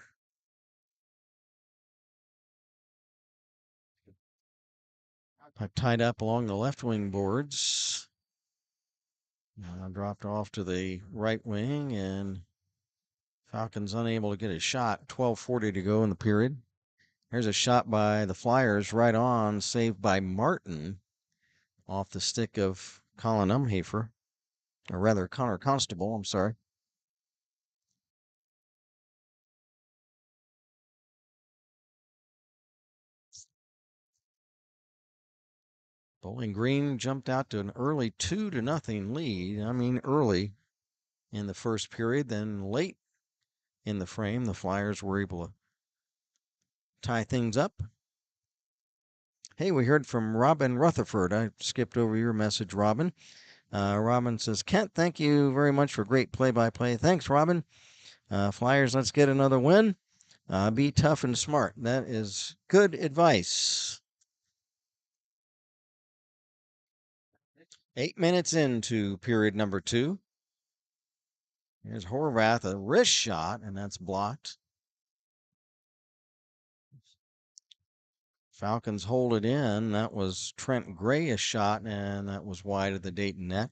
Puck tied up along the left wing boards. Now dropped off to the right wing, and Falcons unable to get a shot. 12:40 to go in the period. Here's a shot by the Flyers right on, saved by Martin off the stick of Colin Umhafer, or rather Connor Constable, I'm sorry. Bowling Green jumped out to an early 2-0 lead. I mean, early in the first period, then late in the frame, the Flyers were able to tie things up. Hey, we heard from Robin Rutherford. I skipped over your message, Robin. Robin says, Kent, thank you very much for great play-by-play. Thanks, Robin. Flyers, let's get another win. Be tough and smart. That is good advice. 8 minutes into period number 2. Here's Horvath, a wrist shot, and that's blocked. Falcons hold it in. That was Trent Gray, a shot, and that was wide of the Dayton net.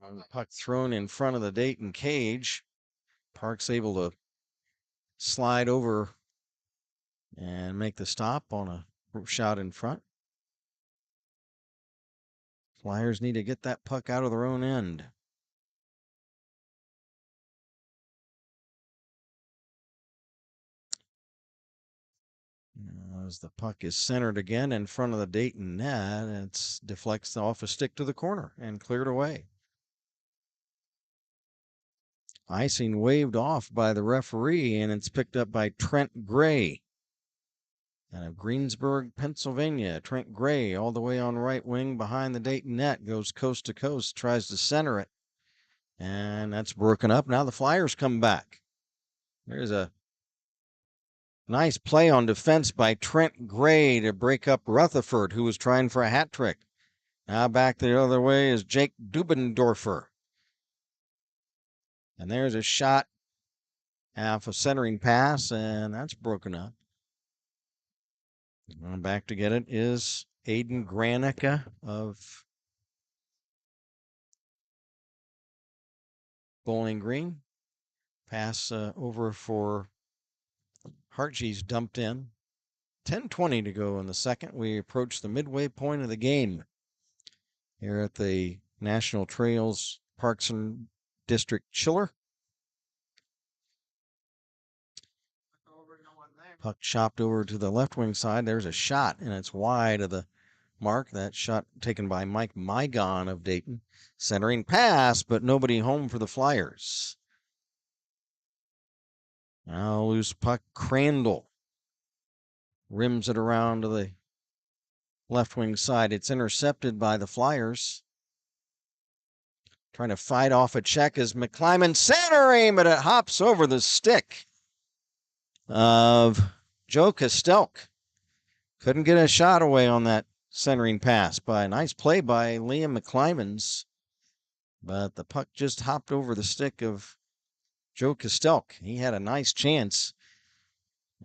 The puck thrown in front of the Dayton cage. Park's able to slide over and make the stop on a shot in front. Flyers need to get that puck out of their own end. As the puck is centered again in front of the Dayton net, it deflects off a stick to the corner and cleared away. Icing waved off by the referee, and it's picked up by Trent Gray. Out of Greensburg, Pennsylvania, Trent Gray all the way on right wing behind the Dayton net, goes coast to coast, tries to center it. And that's broken up. Now the Flyers come back. There's a nice play on defense by Trent Gray to break up Rutherford, who was trying for a hat trick. Now back the other way is Jake Dubendorfer. And there's a shot off a centering pass, and that's broken up. Back to get it is Aiden Granica of Bowling Green. Pass over for Hartgee's dumped in. 10:20 to go in the second. We approach the midway point of the game here at the National Trails Parks and District Chiller. Puck chopped over to the left wing side. There's a shot, and it's wide of the mark. That shot taken by Mike Mygon of Dayton. Centering pass, but nobody home for the Flyers. Now loose puck. Crandall rims it around to the left wing side. It's intercepted by the Flyers. Trying to fight off a check is McClyman centering, but it hops over the stick of Joe Kostelk. Couldn't get a shot away on that centering pass by a nice play by Liam McClymans. But the puck just hopped over the stick of Joe Kostelk. He had a nice chance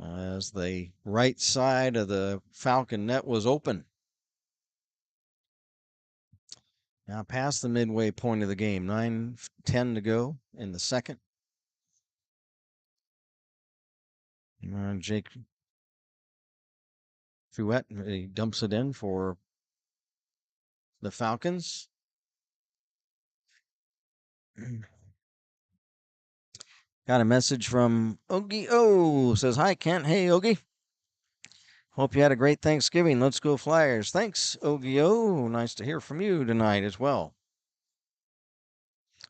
as the right side of the Falcon net was open. Now past the midway point of the game, 9:10 to go in the second. Jake Fouette, he dumps it in for the Falcons. Got a message from Ogie O. Says, hi, Kent. Hey, Ogie. Hope you had a great Thanksgiving. Let's go Flyers. Thanks, Ogie O. Nice to hear from you tonight as well.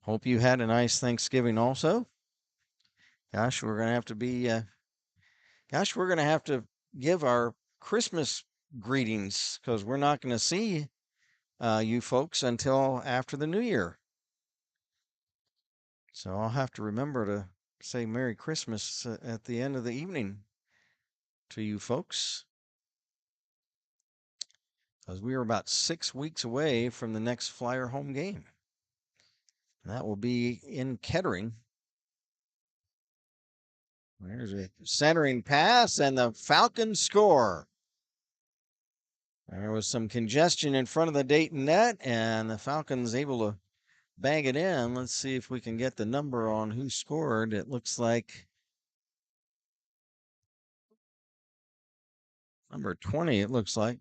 Hope you had a nice Thanksgiving also. Gosh, we're going to have to give our Christmas greetings because we're not going to see you folks until after the new year. So I'll have to remember to say Merry Christmas at the end of the evening to you folks, because we are about 6 weeks away from the next Flyer home game. That will be in Kettering. There's a centering pass, and the Falcons score. There was some congestion in front of the Dayton net, and the Falcons able to bag it in. Let's see if we can get the number on who scored. It looks like number 20, it looks like.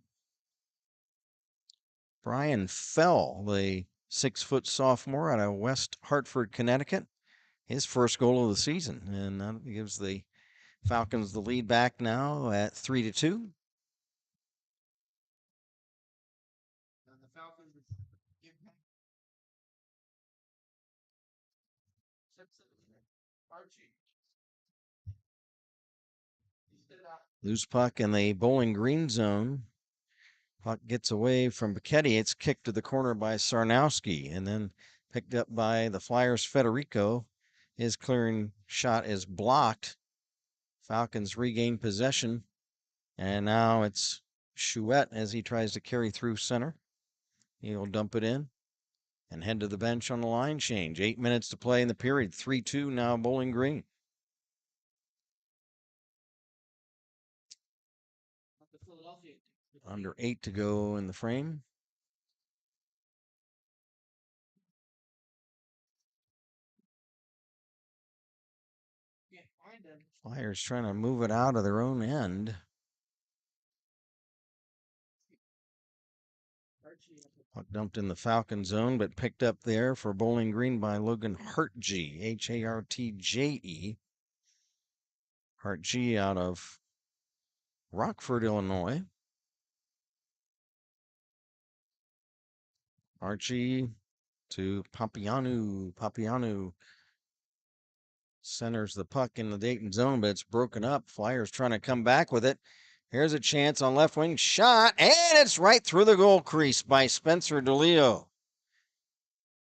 Brian Fell, the 6-foot sophomore out of West Hartford, Connecticut. His first goal of the season, and that gives the Falcons the lead back now at 3-2. Loose puck in the Bowling Green zone. Puck gets away from Bacchetti. It's kicked to the corner by Sarnowski, and then picked up by the Flyers' Federico. His clearing shot is blocked. Falcons regain possession, and now it's Chouette as he tries to carry through center. He'll dump it in and head to the bench on the line change. 8 minutes to play in the period. 3-2 now Bowling Green. Under 8 to go in the frame. Flyers trying to move it out of their own end. Puck dumped in the Falcon zone, but picked up there for Bowling Green by Logan Hartgee, Hartje. Hartgee out of Rockford, Illinois. Hartgee to Papianu. Papianu centers the puck in the Dayton zone, but it's broken up. Flyers trying to come back with it. Here's a chance on left wing shot, and it's right through the goal crease by Spencer DeLeo.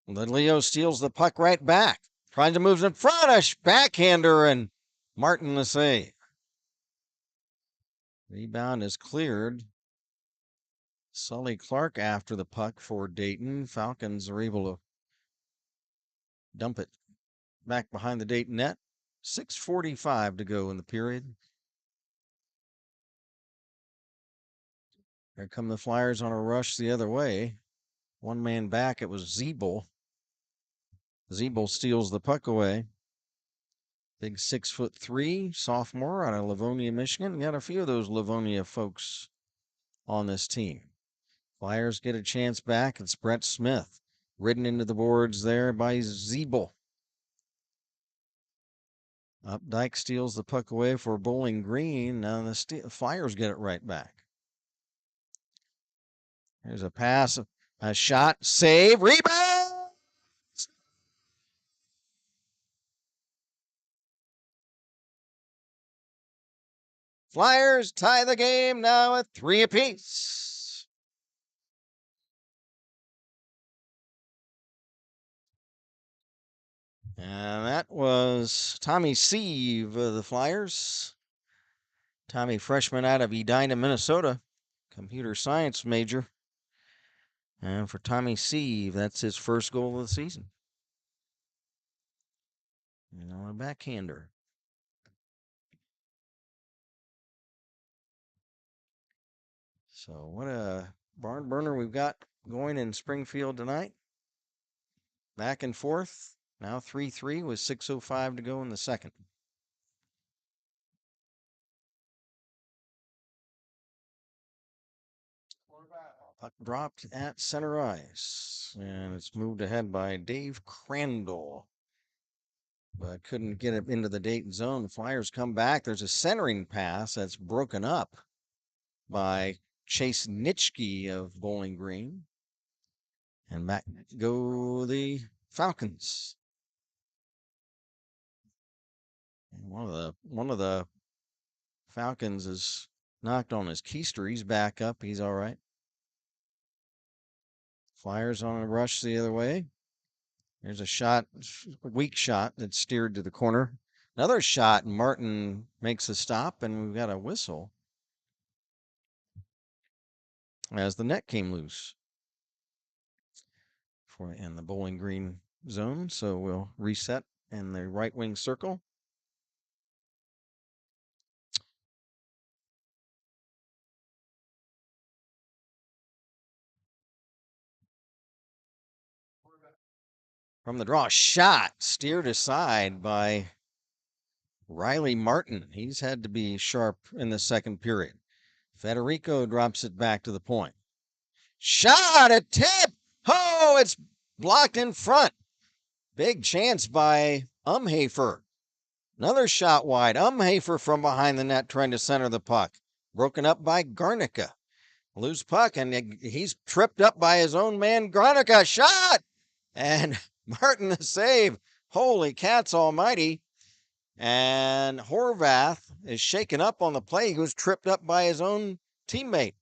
DeLeo steals the puck right back. Trying to move in front, a backhander, and Martin the save. Rebound is cleared. Sully Clark after the puck for Dayton. Falcons are able to dump it back behind the Dayton net. 6:45 to go in the period. Here come the Flyers on a rush the other way. One man back, it was Zeeble. Zeeble steals the puck away. Big 6'3" sophomore out of Livonia, Michigan. Got a few of those Livonia folks on this team. Flyers get a chance back. It's Brett Smith ridden into the boards there by Zeeble. Updike steals the puck away for Bowling Green. Now the Flyers get it right back. There's a pass, a shot, save, rebound! Flyers tie the game now at 3 apiece. And that was Tommy Sieve of the Flyers. Tommy, freshman out of Edina, Minnesota, computer science major. And for Tommy Sieve, that's his first goal of the season. A backhander. So what a barn burner we've got going in Springfield tonight. Back and forth. Now 3-3 with 6:05 to go in the second. Puck dropped at center ice. And it's moved ahead by Dave Crandall. But couldn't get it into the Dayton zone. The Flyers come back. There's a centering pass that's broken up by Chase Nitschke of Bowling Green. And back go the Falcons. And one of the Falcons is knocked on his keister. He's back up. He's all right. Flyers on a rush the other way. There's a shot, a weak shot that's steered to the corner. Another shot, and Martin makes a stop, and we've got a whistle as the net came loose in the Bowling Green zone. So we'll reset in the right wing circle. From the draw, shot steered aside by Riley Martin. He's had to be sharp in the second period. Federico drops it back to the point. Shot, a tip. Oh, it's blocked in front. Big chance by Umhafer. Another shot wide. Umhafer from behind the net trying to center the puck. Broken up by Garnica. Loose puck, and he's tripped up by his own man, Garnica. Shot! And Martin the save. Holy cats almighty. And Horvath is shaken up on the play. He was tripped up by his own teammate.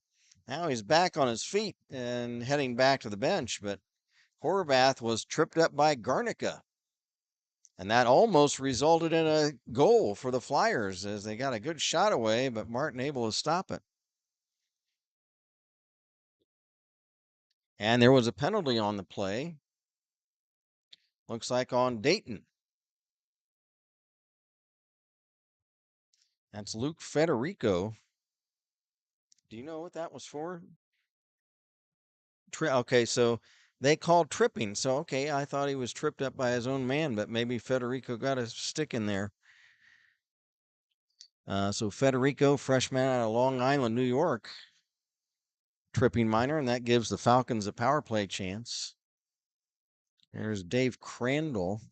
Now he's back on his feet and heading back to the bench, but Horvath was tripped up by Garnica. And that almost resulted in a goal for the Flyers as they got a good shot away, but Martin able to stop it. And there was a penalty on the play. Looks like on Dayton. That's Luke Federico. Do you know what that was for? Okay, so they called tripping. So, okay, I thought he was tripped up by his own man, but maybe Federico got a stick in there. So Federico, freshman out of Long Island, New York, tripping minor, and that gives the Falcons a power play chance. There's Dave Crandall,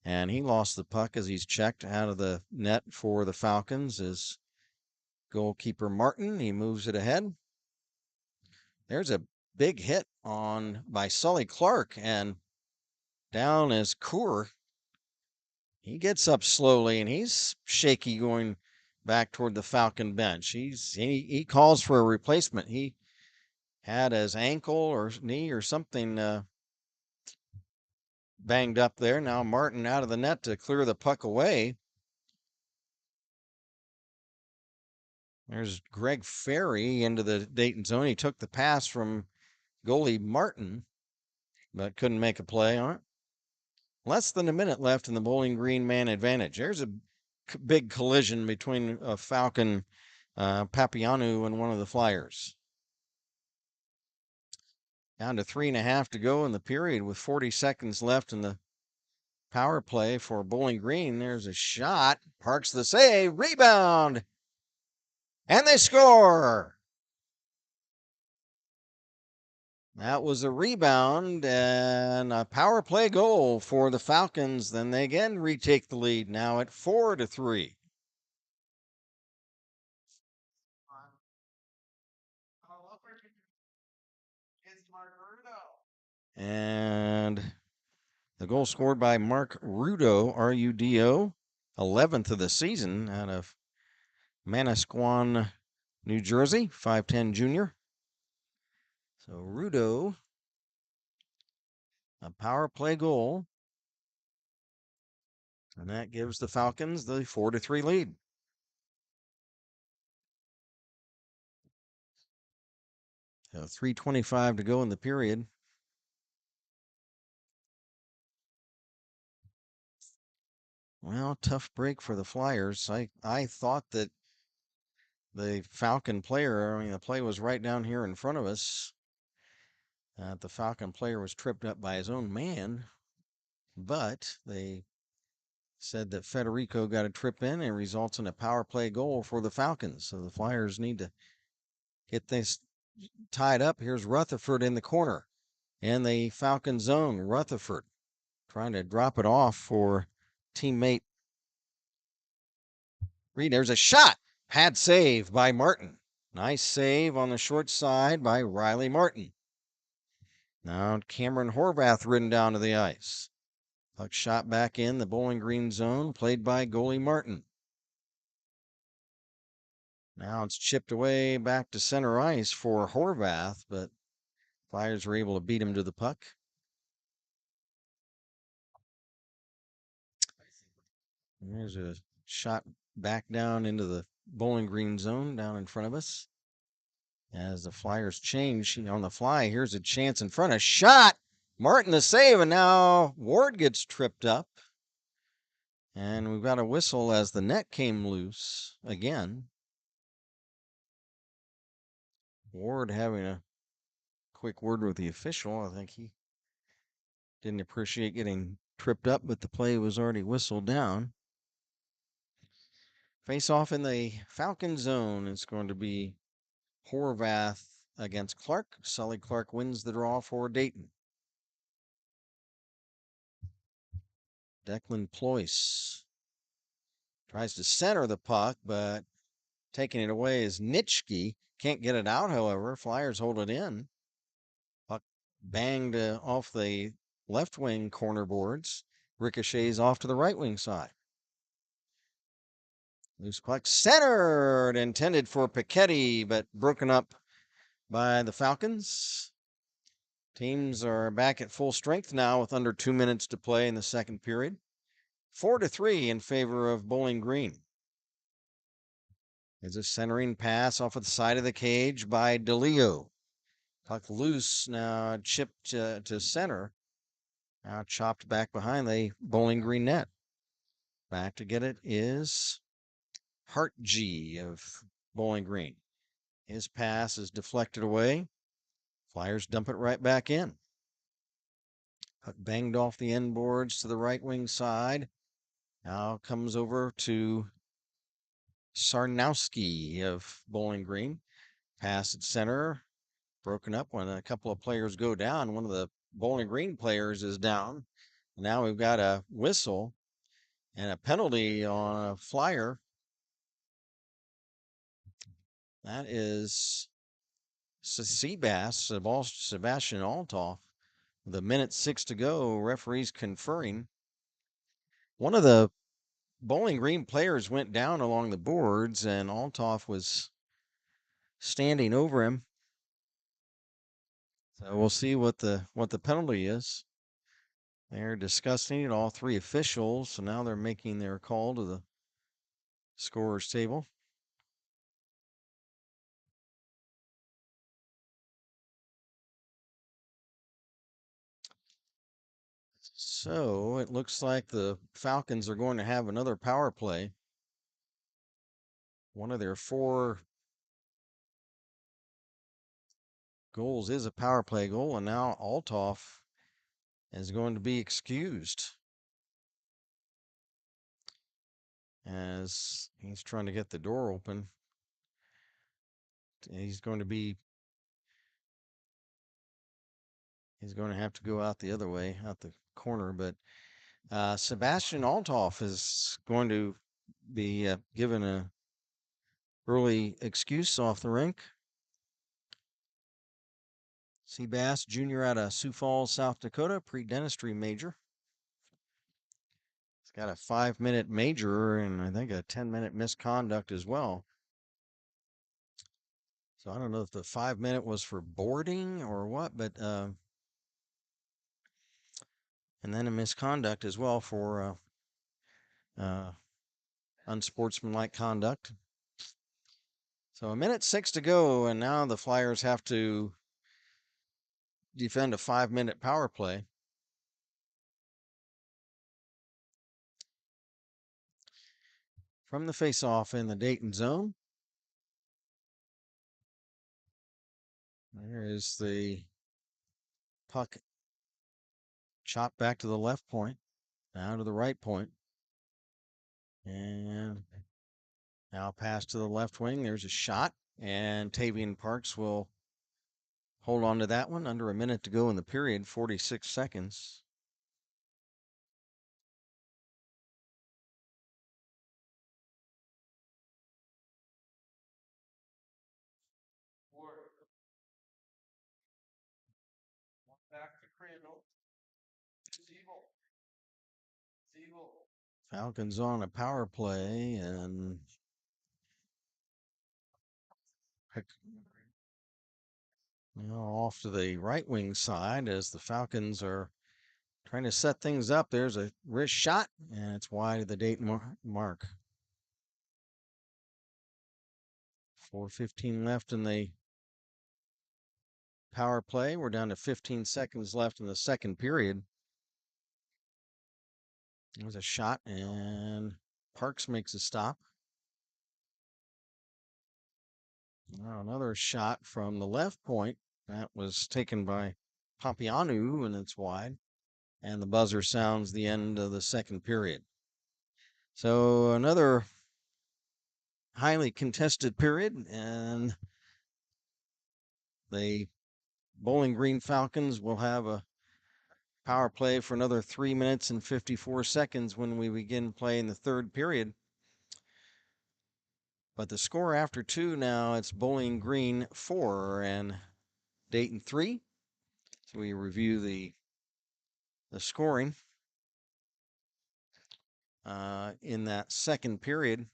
and he lost the puck as he's checked out of the net for the Falcons. Is goalkeeper Martin. He moves it ahead. There's a big hit by Sully Clark, and down is Coor. He gets up slowly, and he's shaky going back toward the Falcon bench. He calls for a replacement. He had his ankle or knee or something banged up there. Now Martin out of the net to clear the puck away. There's Greg Ferry into the Dayton zone. He took the pass from goalie Martin, but couldn't make a play on it. Less than a minute left in the Bowling Green man advantage. There's a big collision between Falcon Papianu and one of the Flyers. Down to 3.5 to go in the period with 40 seconds left in the power play for Bowling Green. There's a shot. Parks the save. Rebound. And they score. That was a rebound and a power play goal for the Falcons. Then they again retake the lead now at 4-3. And the goal scored by Mark Rudo, R-U-D-O, 11th of the season out of Manasquan, New Jersey, 5'10" junior. So Rudo, a power play goal. And that gives the Falcons the 4-3 lead. So 3:25 to go in the period. Well, tough break for the Flyers. I thought that the Falcon player, I mean, the play was right down here in front of us. The Falcon player was tripped up by his own man, but they said that Federico got a trip in and results in a power play goal for the Falcons. So the Flyers need to get this tied up. Here's Rutherford in the corner in the Falcon zone. Rutherford trying to drop it off for teammate Reed. There's a shot. Pad save by Martin. Nice save on the short side by Riley Martin. Now Cameron Horvath ridden down to the ice. Puck shot back in the Bowling Green zone, played by goalie Martin. Now it's chipped away back to center ice for Horvath, but Flyers were able to beat him to the puck. There's a shot back down into the Bowling Green zone down in front of us. As the Flyers change on the fly, here's a chance in front. A shot. Martin the save, and now Ward gets tripped up. And we've got a whistle as the net came loose again. Ward having a quick word with the official. I think he didn't appreciate getting tripped up, but the play was already whistled down. Face off in the Falcon zone. It's going to be Horvath against Clark. Sully Clark wins the draw for Dayton. Declan Ployce tries to center the puck, but taking it away is Nitschke. Can't get it out, however. Flyers hold it in. Puck banged off the left wing corner boards. Ricochets off to the right wing side. Loose puck centered, intended for Pichetti, but broken up by the Falcons. Teams are back at full strength now with under 2 minutes to play in the second period. 4-3 in favor of Bowling Green. There's a centering pass off of the side of the cage by DeLeo. Puck loose, now chipped to center. Now chopped back behind the Bowling Green net. Back to get it is Hartg of Bowling Green. His pass is deflected away. Flyers dump it right back in. Puck banged off the end boards to the right wing side. Now comes over to Sarnowski of Bowling Green. Pass at center. Broken up when a couple of players go down. One of the Bowling Green players is down. Now we've got a whistle and a penalty on a Flyer. That is Sebastian Altoff. With a minute 6 to go, referees conferring. One of the Bowling Green players went down along the boards, and Altoff was standing over him. So we'll see what the penalty is. They're discussing it, all three officials. So now they're making their call to the scorer's table. So it looks like the Falcons are going to have another power play. One of their 4 goals is a power play goal, and now Altoff is going to be excused as he's trying to get the door open. He's going to have to go out the other way, out the corner, but Sebastian Altoff is going to be given a early excuse off the rink. Seabass Jr. out of Sioux Falls, South Dakota, pre-dentistry major. He's got a 5-minute major and I think a 10-minute misconduct as well. So I don't know if the 5-minute was for boarding or what, but and then a misconduct as well for unsportsmanlike conduct. So 1:06 to go, and now the Flyers have to defend a 5-minute power play. From the faceoff in the Dayton zone. There is the puck chopped back to the left point, now to the right point. And now pass to the left wing. There's a shot, and Tavian Parks will hold on to that one. Under a minute to go in the period, 46 seconds. Back to Crandall. Falcons on a power play, and off to the right wing side as the Falcons are trying to set things up. There's a wrist shot, and it's wide of the Dayton mark. 4:15 left in the power play. We're down to 15 seconds left in the second period. There's a shot, and Parks makes a stop. Now another shot from the left point. That was taken by Papianu, and it's wide. And the buzzer sounds the end of the second period. So another highly contested period, and the Bowling Green Falcons will have a power play for another 3 minutes and 54 seconds when we begin playing the third period. But the score after 2 now, it's Bowling Green 4 and Dayton 3. So we review the scoring in that second period.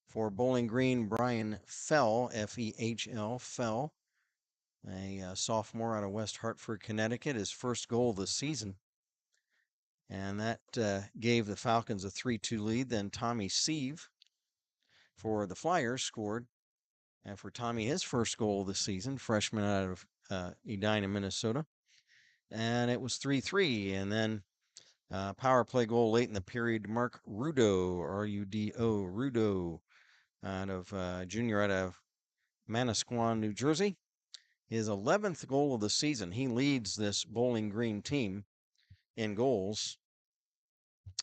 For Bowling Green, Brian Fell, F-E-H-L, Fell, a sophomore out of West Hartford, Connecticut, his first goal of the season. And that gave the Falcons a 3-2 lead. Then Tommy Sieve for the Flyers scored. And for Tommy, his first goal of the season, freshman out of Edina, Minnesota. And it was 3-3. And then power play goal late in the period, Mark Rudo, R-U-D-O, Rudo, out of junior out of Manasquan, New Jersey. His 11th goal of the season. He leads this Bowling Green team in goals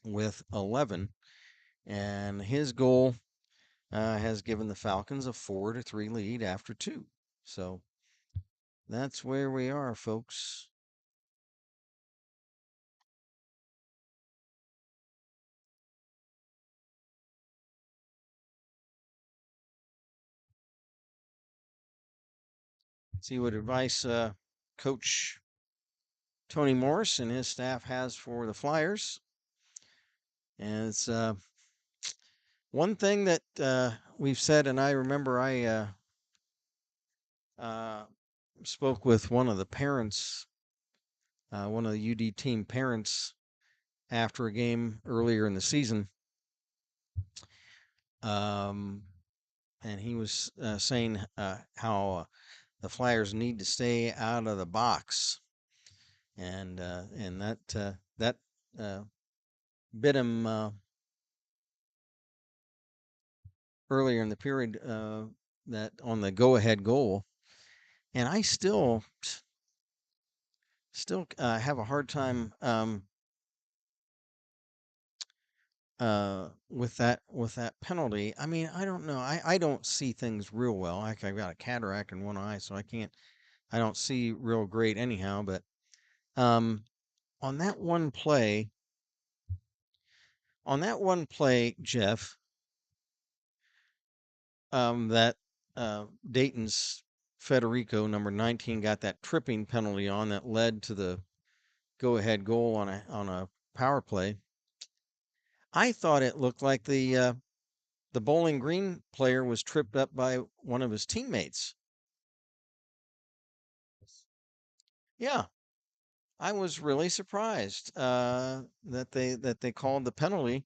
with 11. And his goal has given the Falcons a 4-3 lead after 2. So that's where we are, folks. See what advice Coach Tony Morris and his staff has for the Flyers. And it's One thing that we've said, and I remember I spoke with one of the parents, one of the UD team parents, after a game earlier in the season, and he was saying how the Flyers need to stay out of the box, and that bit him earlier in the period, that on the go-ahead goal, and I still have a hard time with that penalty. I mean, I don't know. I don't see things real well. I've got a cataract in one eye, so I don't see real great anyhow. But um, on that one play, Jeff, that Dayton's Federico, number 19, got that tripping penalty on that led to the go-ahead goal on a power play. I thought it looked like the Bowling Green player was tripped up by one of his teammates. Yeah, I was really surprised that they called the penalty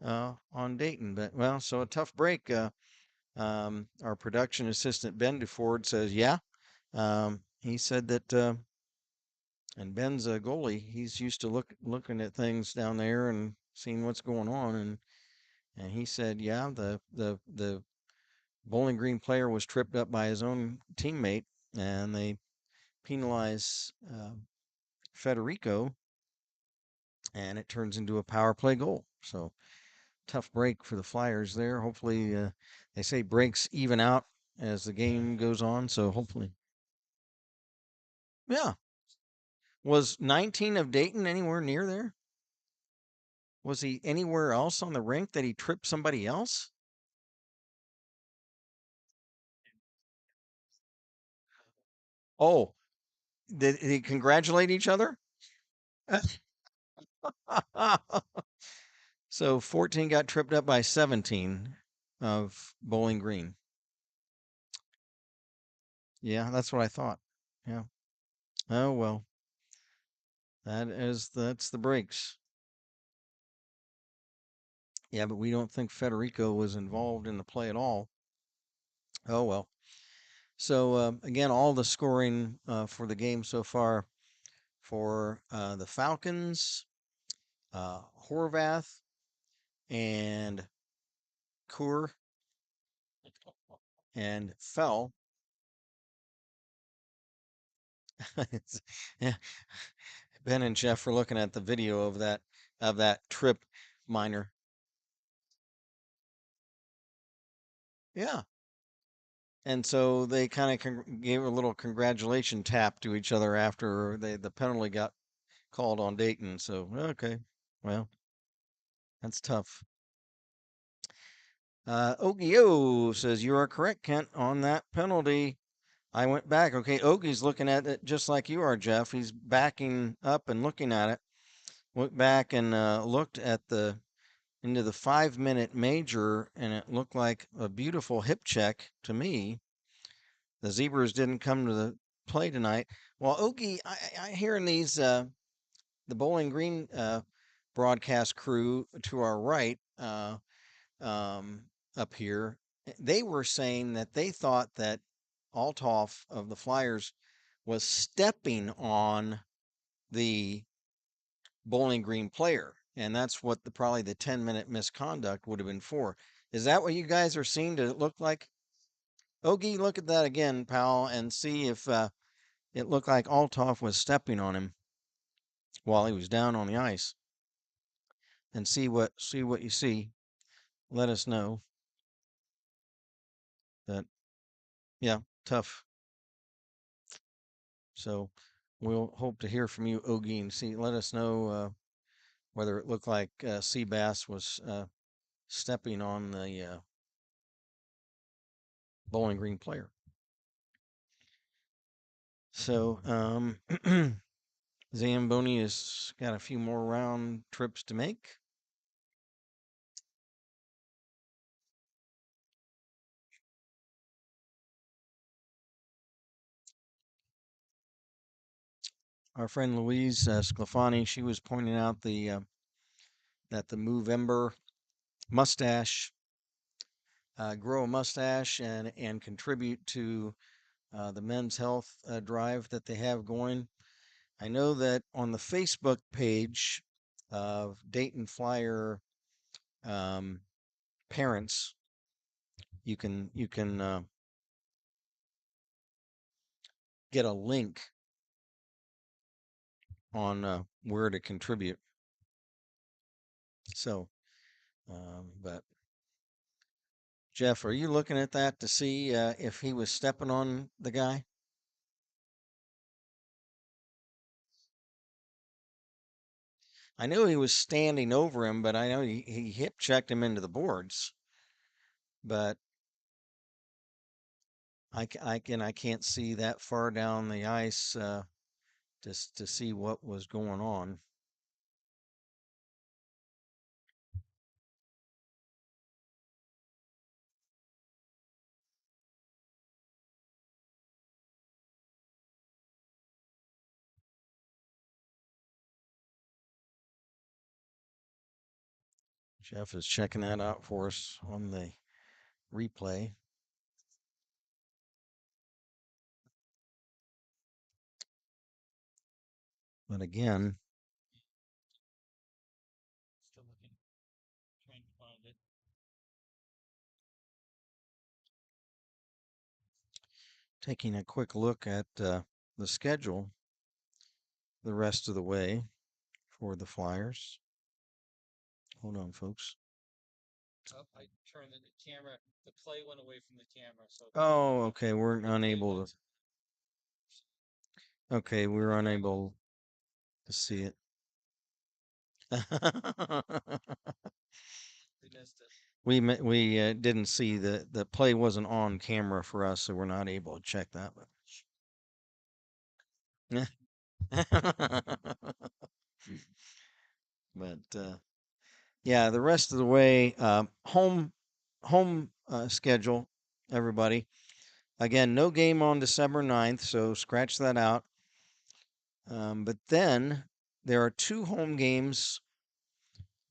on Dayton. But well, so a tough break. Our production assistant Ben DeFord says, yeah. He said that, and Ben's a goalie. He's used to looking at things down there and seeing what's going on, and he said, yeah, the Bowling Green player was tripped up by his own teammate, and they penalize Federico, and it turns into a power play goal. So tough break for the Flyers there. Hopefully, they say breaks even out as the game goes on. So hopefully, yeah. Was 19 of Dayton anywhere near there? Was he anywhere else on the rink that he tripped somebody else? Oh, did he congratulate each other? So 14 got tripped up by 17 of Bowling Green. Yeah, that's what I thought. Yeah. Oh well, that's the breaks. Yeah, but we don't think Federico was involved in the play at all. Oh well. So again, all the scoring for the game so far for the Falcons, Horvath, and Kur and Fell. Yeah, Ben and Jeff were looking at the video of that trip minor. Yeah. And so they kind of gave a little congratulation tap to each other after the penalty got called on Dayton. So okay, well, that's tough. Ogio says you are correct, Kent, on that penalty. I went back. Okay, Ogie's looking at it just like you are, Jeff. He's backing up and looking at it. Went back and looked at the into the 5-minute major, and it looked like a beautiful hip check to me. The Zebras didn't come to the play tonight. Well, Ogie, I hearing these the Bowling Green broadcast crew to our right up here. They were saying that they thought that Althoff of the Flyers was stepping on the Bowling Green player, and that's what probably the 10-minute misconduct would have been for. Is that what you guys are seeing to look like? Ogie, look at that again, pal, and see if it looked like Althoff was stepping on him while he was down on the ice, and see what you see. Let us know. That yeah, tough. So we'll hope to hear from you, Ogie, and see. Let us know whether it looked like Seabass was stepping on the Bowling Green player. So Zamboni has got a few more round trips to make. our friend Louise Sclafani, she was pointing out that the Movember mustache, grow a mustache and contribute to the men's health drive that they have going. I know that on the Facebook page of Dayton Flyer parents, you can get a link on where to contribute. So, but Jeff, are you looking at that to see if he was stepping on the guy? I knew he was standing over him, but I know he hip checked him into the boards. But I can't see that far down the ice just to see what was going on. Jeff is checking that out for us on the replay. But again, Still looking, trying to find it. taking a quick look at the schedule the rest of the way for the Flyers. Hold on, folks. Oh, I turned the camera. The play went away from the camera, so. Oh, okay. We're the play unable went- to. Okay, we're unable to see it. We missed it. We didn't see the play wasn't on camera for us, so we're not able to check that. But yeah, the rest of the way, home schedule, everybody. Again, no game on December 9th, so scratch that out. But then there are 2 home games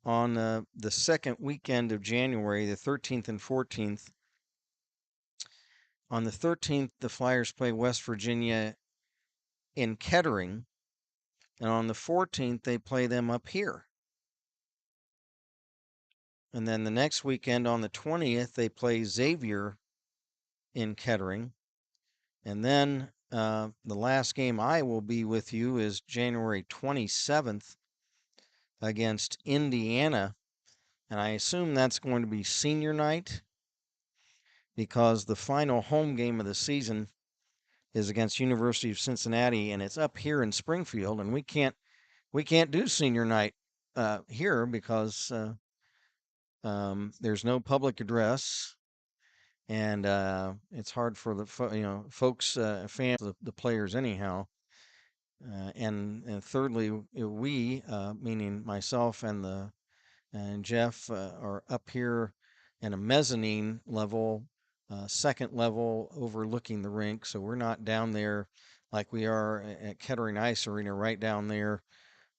on the second weekend of January, the 13th and 14th. On the 13th, the Flyers play West Virginia in Kettering, and on the 14th, they play them up here. And then the next weekend, on the 20th, they play Xavier in Kettering. And then the last game I will be with you is January 27th against Indiana. And I assume that's going to be senior night because the final home game of the season is against University of Cincinnati, and it's up here in Springfield, and we can't do senior night here because there's no public address, and it's hard for the folks, fans, the players anyhow. And thirdly, we, meaning myself and Jeff, are up here in a mezzanine level, second level overlooking the rink. So we're not down there like we are at Kettering Ice Arena, right down there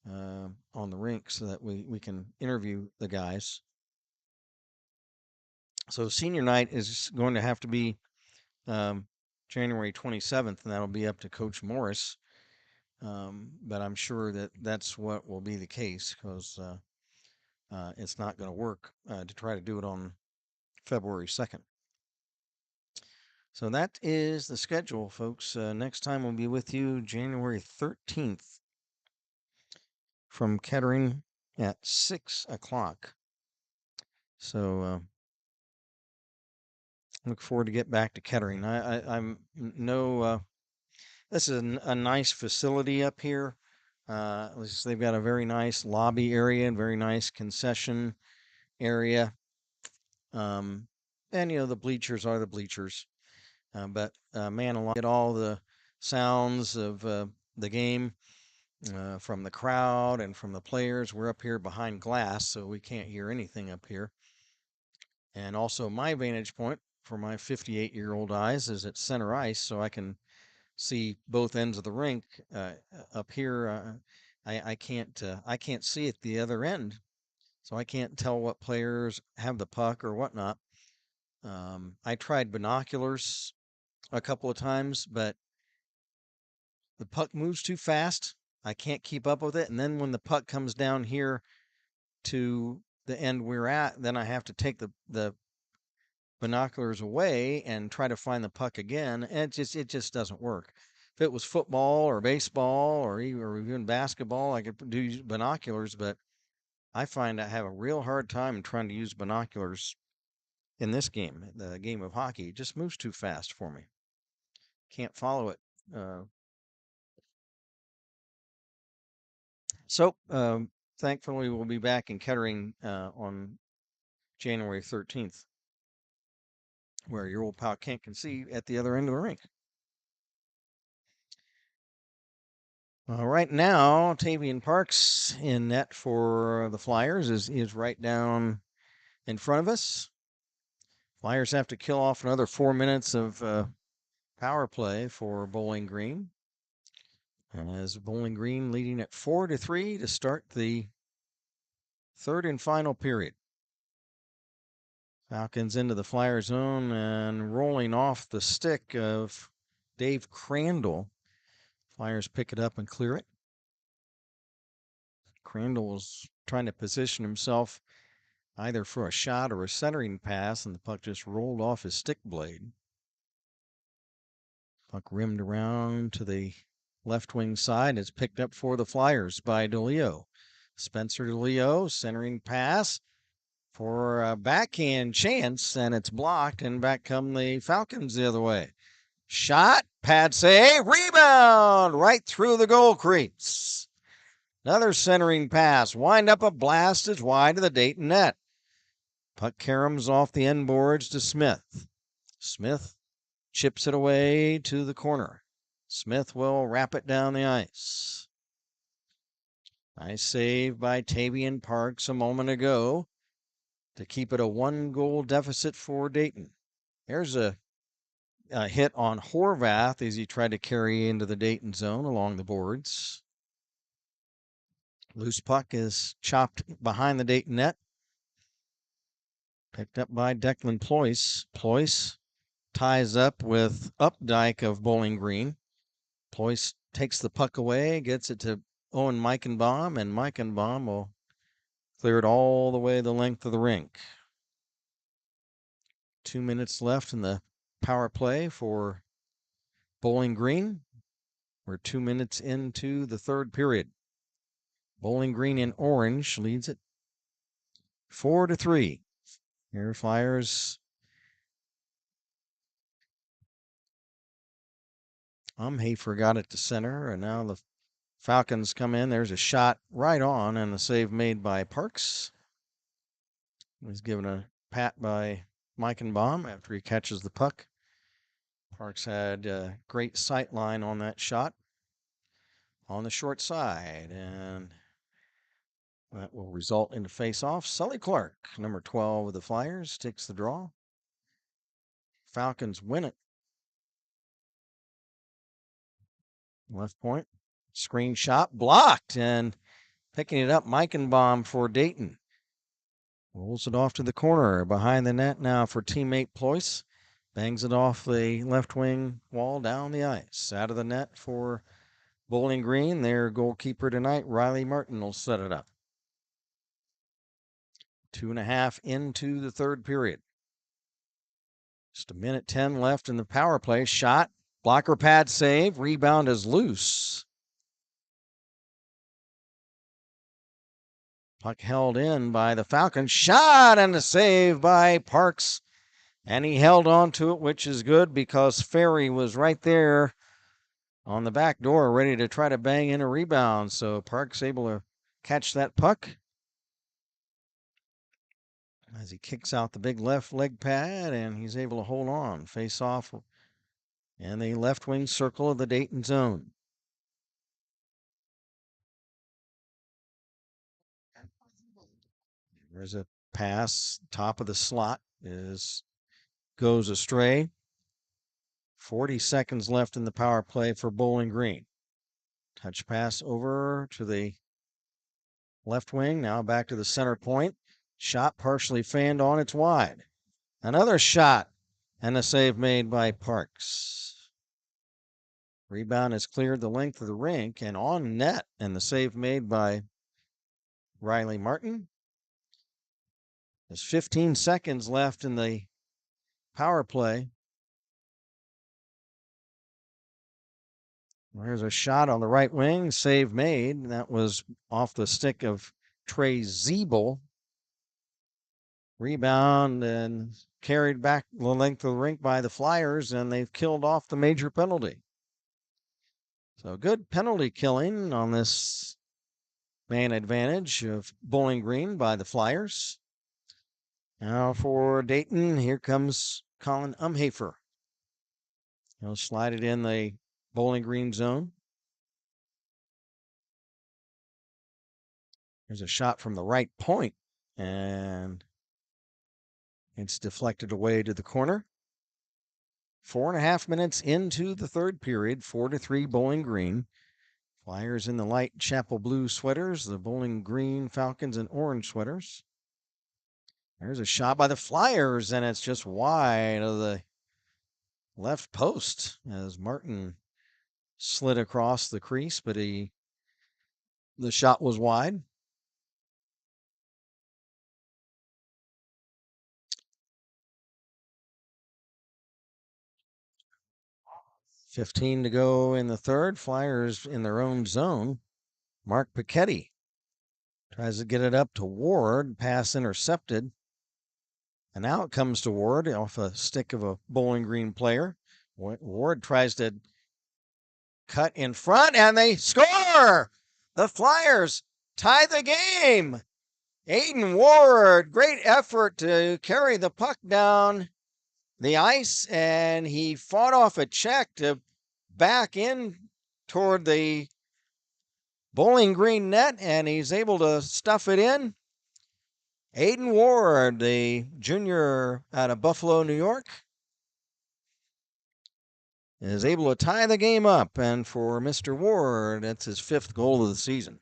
on the rink, so that we can interview the guys. So senior night is going to have to be January 27th, and that'll be up to Coach Morris. But I'm sure that that's what will be the case because it's not going to work to try to do it on February 2nd. So that is the schedule, folks. Next time we'll be with you January 13th from Kettering at 6 o'clock. So look forward to get back to Kettering. I'm no. This is a nice facility up here. They've got a very nice lobby area and very nice concession area. And the bleachers are the bleachers. But man, get all the sounds of the game from the crowd and from the players. We're up here behind glass, so we can't hear anything up here. And also, my vantage point for my 58-year-old eyes is at center ice, so I can see both ends of the rink. Up here, I can't see at the other end, so I can't tell what players have the puck or whatnot. I tried binoculars a couple of times, but the puck moves too fast. I can't keep up with it. And then when the puck comes down here to the end we're at, then I have to take the binoculars away and try to find the puck again. And it just doesn't work. If it was football or baseball or even basketball, I could do binoculars, but I find I have a real hard time trying to use binoculars in this game, the game of hockey. It just moves too fast for me. Can't follow it. So thankfully, we'll be back in Kettering on January 13th, where your old pal Kent can see at the other end of the rink. Right now, Tavian Parks in net for the Flyers is right down in front of us. Flyers have to kill off another 4 minutes of power play for Bowling Green. As Bowling Green leading at 4-3 to start the third and final period. Falcons into the Flyer zone and rolling off the stick of Dave Crandall. Flyers pick it up and clear it. Crandall was trying to position himself either for a shot or a centering pass, and the puck just rolled off his stick blade. Puck rimmed around to the left wing side. It's picked up for the Flyers by DeLeo. Spencer DeLeo, centering pass for a backhand chance, and it's blocked, and back come the Falcons the other way. Shot, pad save, rebound right through the goal crease. Another centering pass, wind up a blast is wide to the Dayton net. Puck caroms off the end boards to Smith. Smith chips it away to the corner. Smith will wrap it down the ice. Nice save by Tavian Parks a moment ago to keep it a 1-goal deficit for Dayton. There's a hit on Horvath as he tried to carry into the Dayton zone along the boards. Loose puck is chopped behind the Dayton net. Picked up by Declan Ployce. Ployce ties up with Updike of Bowling Green. Ployce takes the puck away, gets it to Owen Meichenbaum, and Meichenbaum will clear it all the way the length of the rink. 2 minutes left in the power play for Bowling Green. We're 2 minutes into the third period. Bowling Green in orange leads it 4-3. Here, Flyers. Hafer got it to center, and now the Falcons come in. There's a shot right on, and the save made by Parks. He's given a pat by Meichenbaum after he catches the puck. Parks had a great sight line on that shot on the short side, and that will result in a face-off. Sully Clark, number 12 of the Flyers, takes the draw. Falcons win it. Left point. Screen shot blocked, and picking it up, Meichenbaum for Dayton. Rolls it off to the corner behind the net now for teammate Ployce. Bangs it off the left wing wall down the ice. Out of the net for Bowling Green. Their goalkeeper tonight, Riley Martin, will set it up. 2.5 into the third period. Just a minute 10 left in the power play. Shot, blocker pad save, rebound is loose. Puck held in by the Falcons. Shot and a save by Parks. And he held on to it, which is good because Ferry was right there on the back door ready to try to bang in a rebound. So Parks able to catch that puck as he kicks out the big left leg pad, and he's able to hold on. Face off in the left wing circle of the Dayton zone. There's a pass, top of the slot goes astray. 40 seconds left in the power play for Bowling Green. Touch pass over to the left wing. Now back to the center point. Shot partially fanned on. It's wide. Another shot and a save made by Parks. Rebound has cleared the length of the rink and on net, and the save made by Riley Martin. There's 15 seconds left in the power play. There's a shot on the right wing, save made. That was off the stick of Trey Zeebel. Rebound and carried back the length of the rink by the Flyers, and they've killed off the major penalty. So good penalty killing on this man advantage of Bowling Green by the Flyers. Now for Dayton, here comes Colin Umhafer. He'll slide it in the Bowling Green zone. There's a shot from the right point, and it's deflected away to the corner. 4.5 minutes into the third period, 4-3 Bowling Green. Flyers in the light chapel blue sweaters, the Bowling Green Falcons in orange sweaters. There's a shot by the Flyers, and it's just wide of the left post as Martin slid across the crease, but the shot was wide. 15 to go in the third. Flyers in their own zone. Mark Piketty tries to get it up to Ward. Pass intercepted. And now it comes to Ward off a stick of a Bowling Green player. Ward tries to cut in front, and they score! The Flyers tie the game. Aiden Ward, great effort to carry the puck down the ice, and he fought off a check to back in toward the Bowling Green net, and he's able to stuff it in. Aiden Ward, the junior out of Buffalo, New York, is able to tie the game up, and for Mr. Ward, that's his 5th goal of the season.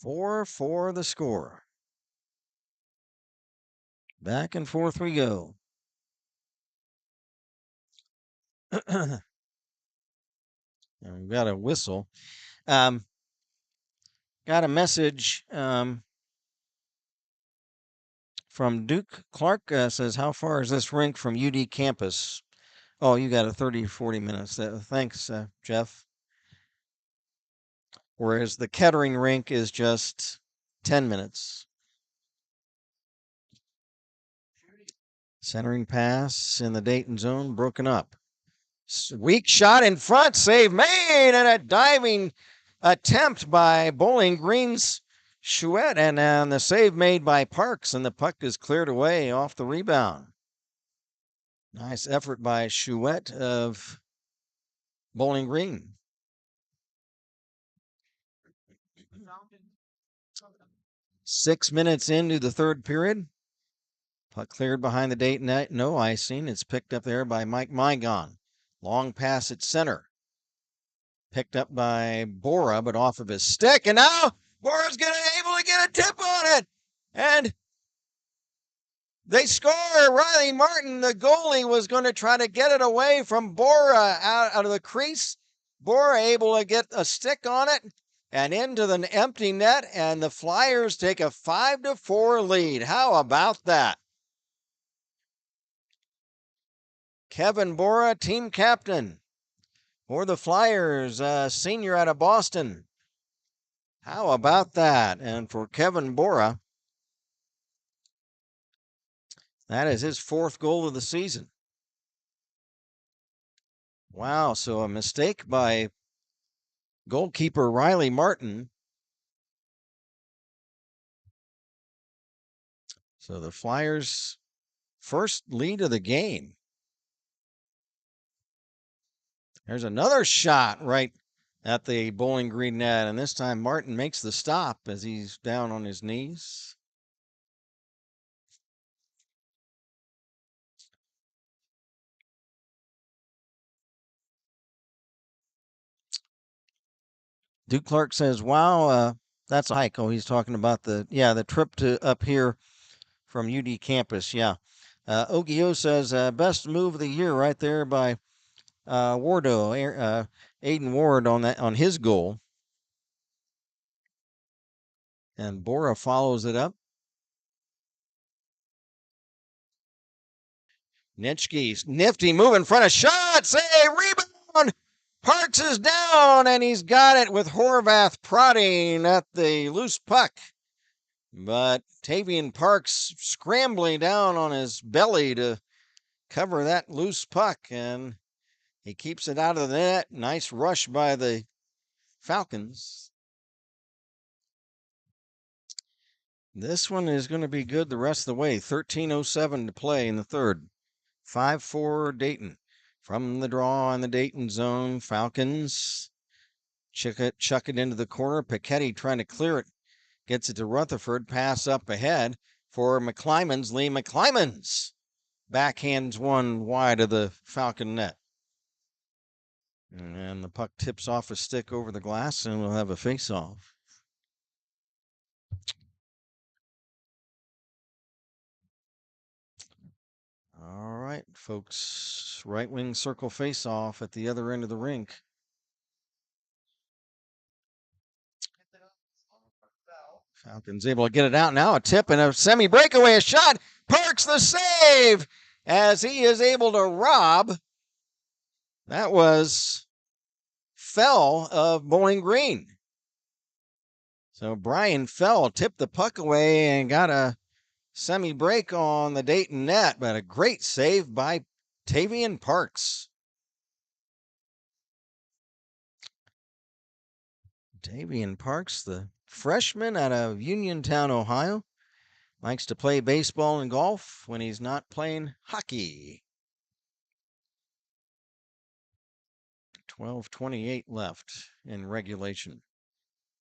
4-4 the score. Back and forth we go. And we've got a whistle. Got a message from Duke Clark. Says, how far is this rink from UD campus? Oh, you got a 30-40 minutes. Thanks, Jeff. Whereas the Kettering rink is just 10 minutes. Centering pass in the Dayton zone, broken up. Weak shot in front, save made, and a diving attempt by Bowling Green's Chouette, and the save made by Parks, and the puck is cleared away off the rebound. Nice effort by Chouette of Bowling Green. Six minutes into the third period. Puck cleared behind the Dayton net. No icing. It's picked up there by Mike Mygon. Long pass at center. Picked up by Bora, but off of his stick. And now Bora's able to get a tip on it. And they score. Riley Martin, the goalie, was going to try to get it away from Bora out of the crease. Bora able to get a stick on it and into the empty net, and the Flyers take a 5-4 lead. How about that? Kevin Bora, team captain for the Flyers, senior out of Boston. How about that? And for Kevin Bora, that is his 4th goal of the season. Wow, so a mistake by goalkeeper Riley Martin. So the Flyers' first lead of the game. There's another shot right at the Bowling Green net, and this time Martin makes the stop as he's down on his knees. Duke Clark says, wow, that's a hike. Oh, he's talking about the trip to up here from UD campus. Yeah. Ogio says, best move of the year right there by Wardo, Aiden Ward on his goal. And Bora follows it up. Nitschke's nifty move in front of shot. Say rebound. Parks is down, and he's got it with Horvath prodding at the loose puck. But Tavian Parks scrambling down on his belly to cover that loose puck, and he keeps it out of the net. Nice rush by the Falcons. This one is going to be good the rest of the way. 13:07 to play in the third. 5-4 Dayton. From the draw in the Dayton zone, Falcons chuck it into the corner. Pichetti trying to clear it. Gets it to Rutherford. Pass up ahead for McClymans. Lee McClymans backhands one wide of the Falcon net. And the puck tips off a stick over the glass, and we'll have a face-off. All right, folks. Right wing circle face-off at the other end of the rink. Falcons able to get it out now. A tip and a semi-breakaway. A shot. Parks the save as he is able to rob. That was Fell of Bowling Green. So Brian Fell tipped the puck away and got a semi-break on the Dayton net, but a great save by Tavian Parks. Tavian Parks, the freshman out of Uniontown, Ohio, likes to play baseball and golf when he's not playing hockey. 12:28 left in regulation.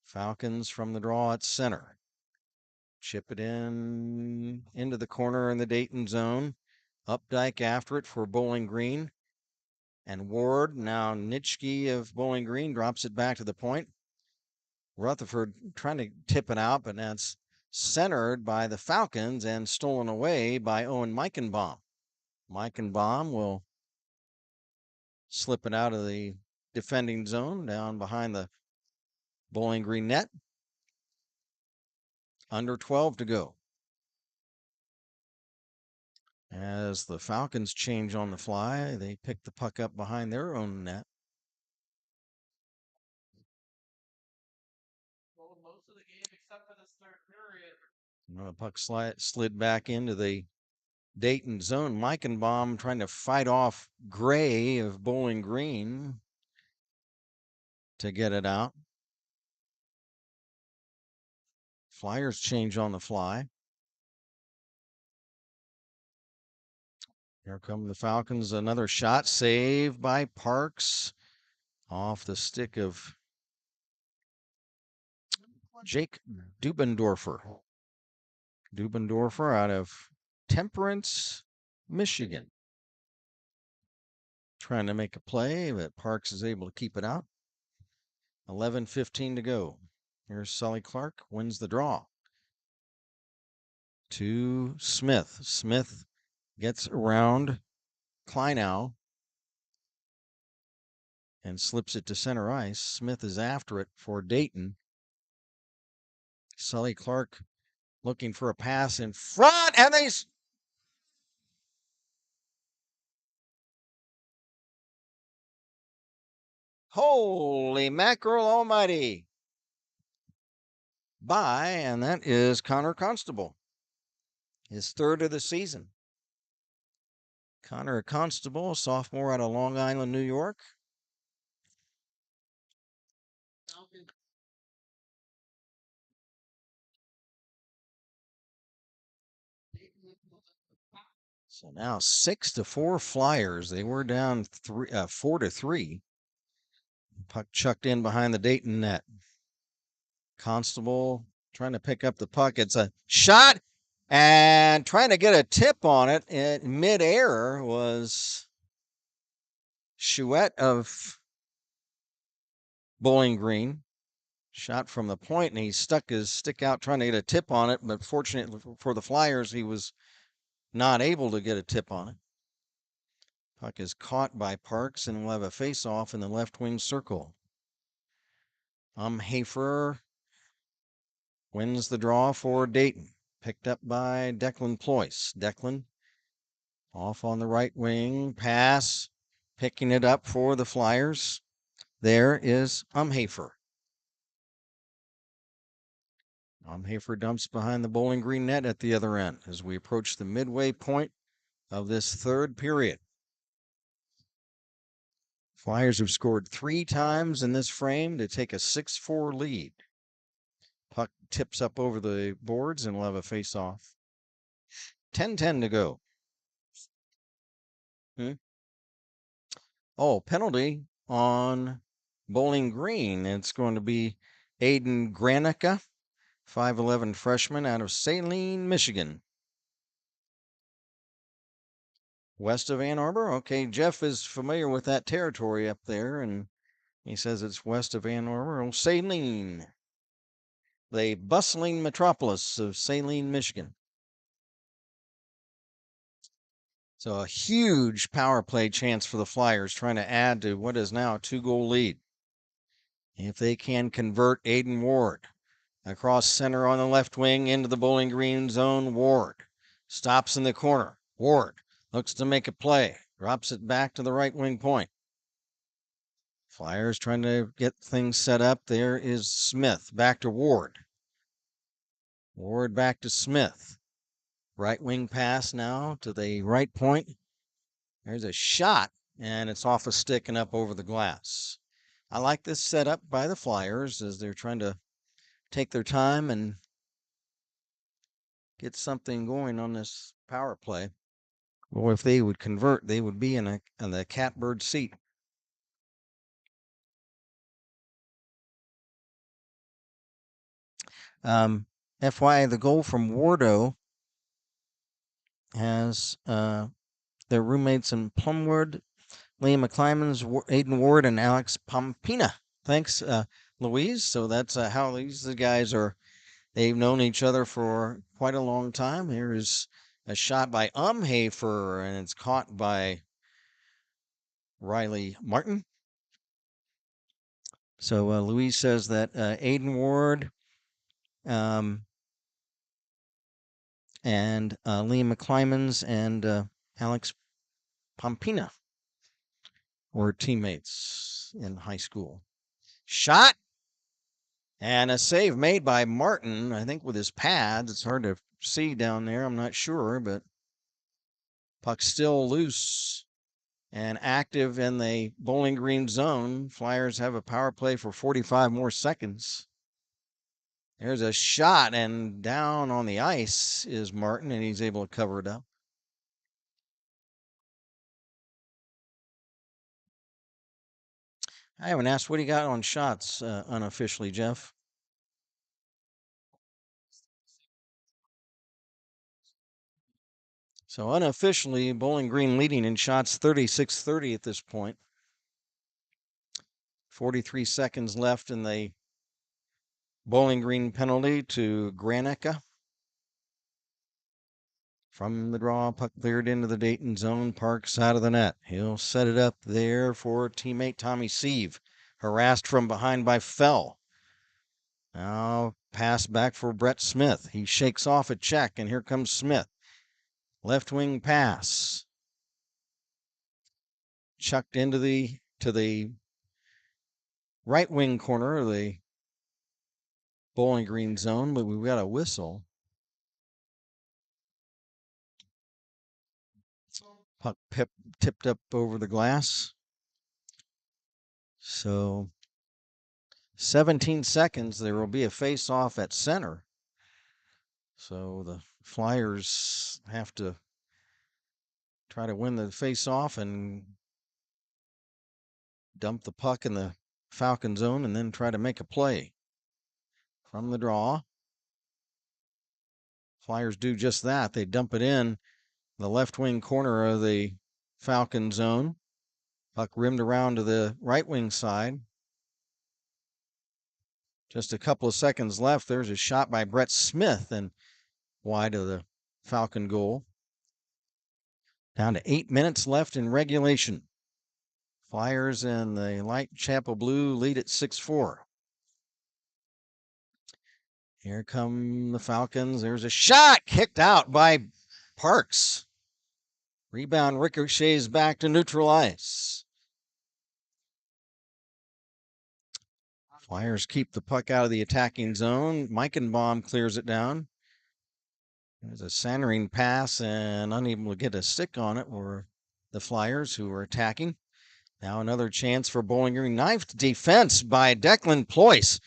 Falcons from the draw at center. Chip it into the corner in the Dayton zone. Updike after it for Bowling Green. And Ward, now Nitschke of Bowling Green, drops it back to the point. Rutherford trying to tip it out, but that's centered by the Falcons and stolen away by Owen Meichenbaum. Meichenbaum will slip it out of the defending zone down behind the Bowling Green net. Under 12 to go. As the Falcons change on the fly, they pick the puck up behind their own net. Well, most of the game except for this third period. The puck slid back into the Dayton zone. Meichenbaum trying to fight off Gray of Bowling Green to get it out. Flyers change on the fly. Here come the Falcons. Another shot saved by Parks off the stick of Jake Dubendorfer. Dubendorfer out of Temperance, Michigan. Trying to make a play, but Parks is able to keep it out. 11:15 to go. Here's Sully Clark, wins the draw. To Smith. Smith gets around Kleinow and slips it to center ice. Smith is after it for Dayton. Sully Clark looking for a pass in front, and they... Holy mackerel almighty. By, and that is Connor Constable. His third of the season. Connor Constable, sophomore out of Long Island, New York. So now 6-4 Flyers. They were down 4-3. Puck chucked in behind the Dayton net. Constable trying to pick up the puck. It's a shot and trying to get a tip on it in midair was Chouette of Bowling Green. Shot from the point, and he stuck his stick out trying to get a tip on it, but fortunately for the Flyers, he was not able to get a tip on it. Puck is caught by Parks and will have a face-off in the left wing circle. Hafer wins the draw for Dayton. Picked up by Declan Ployce. Declan off on the right wing. Pass. Picking it up for the Flyers. There is Hafer. Hafer dumps behind the Bowling Green net at the other end as we approach the midway point of this third period. Flyers have scored 3 times in this frame to take a 6-4 lead. Puck tips up over the boards and we'll have a face-off. 10-10 to go. Oh, penalty on Bowling Green. It's going to be Aiden Granica, 5'11" freshman out of Saline, Michigan. West of Ann Arbor? Okay, Jeff is familiar with that territory up there, and he says it's west of Ann Arbor. Oh, Saline, the bustling metropolis of Saline, Michigan. So a huge power play chance for the Flyers, trying to add to what is now a 2-goal lead. If they can convert, Aiden Ward across center on the left wing into the Bowling Green zone. Ward stops in the corner. Ward looks to make a play, drops it back to the right wing point. Flyers trying to get things set up. There is Smith back to Ward. Ward back to Smith. Right wing pass now to the right point. There's a shot, and it's off a stick and up over the glass. I like this setup by the Flyers as they're trying to take their time and get something going on this power play. Well, if they would convert, they would be in the catbird seat. FYI, the goal from Wardo has their roommates in Plumwood, Liam McClymans, Aiden Ward, and Alex Pompina. Thanks, Louise. So that's how these guys are. They've known each other for quite a long time. Here is a shot by Hafer, and it's caught by Riley Martin. So Louise says that Aiden Ward and Liam McClymans and Alex Pompina were teammates in high school. Shot and a save made by Martin, I think with his pads. It's hard to see down there. I'm not sure, but puck still loose and active in the Bowling Green zone. Flyers have a power play for 45 more seconds. There's a shot, and down on the ice is Martin, and he's able to cover it up. I haven't asked what he got on shots unofficially, Jeff. So unofficially, Bowling Green leading in shots 36-30 at this point. 43 seconds left in the Bowling Green penalty to Granica. From the draw, puck cleared into the Dayton zone. Parks out of the net. He'll set it up there for teammate Tommy Sieve. Harassed from behind by Fell. Now pass back for Brett Smith. He shakes off a check, and here comes Smith. Left wing pass. Chucked into to the right wing corner of the Bowling Green zone, but we've got a whistle. Puck tipped up over the glass. So 17 seconds, there will be a face-off at center. So the Flyers have to try to win the face-off and dump the puck in the Falcon zone and then try to make a play. From the draw, Flyers do just that. They dump it in the left wing corner of the Falcon zone. Puck rimmed around to the right wing side. Just a couple of seconds left. There's a shot by Brett Smith and wide of the Falcon goal. Down to 8 minutes left in regulation. Flyers and the light Chapel Blue lead at 6-4. Here come the Falcons. There's a shot kicked out by Parks. Rebound ricochets back to neutral ice. Flyers keep the puck out of the attacking zone. Meichenbaum clears it down. There's a centering pass and unable to get a stick on it were the Flyers who were attacking. Now another chance for Bowling Green. Knifed defense by Declan Ployce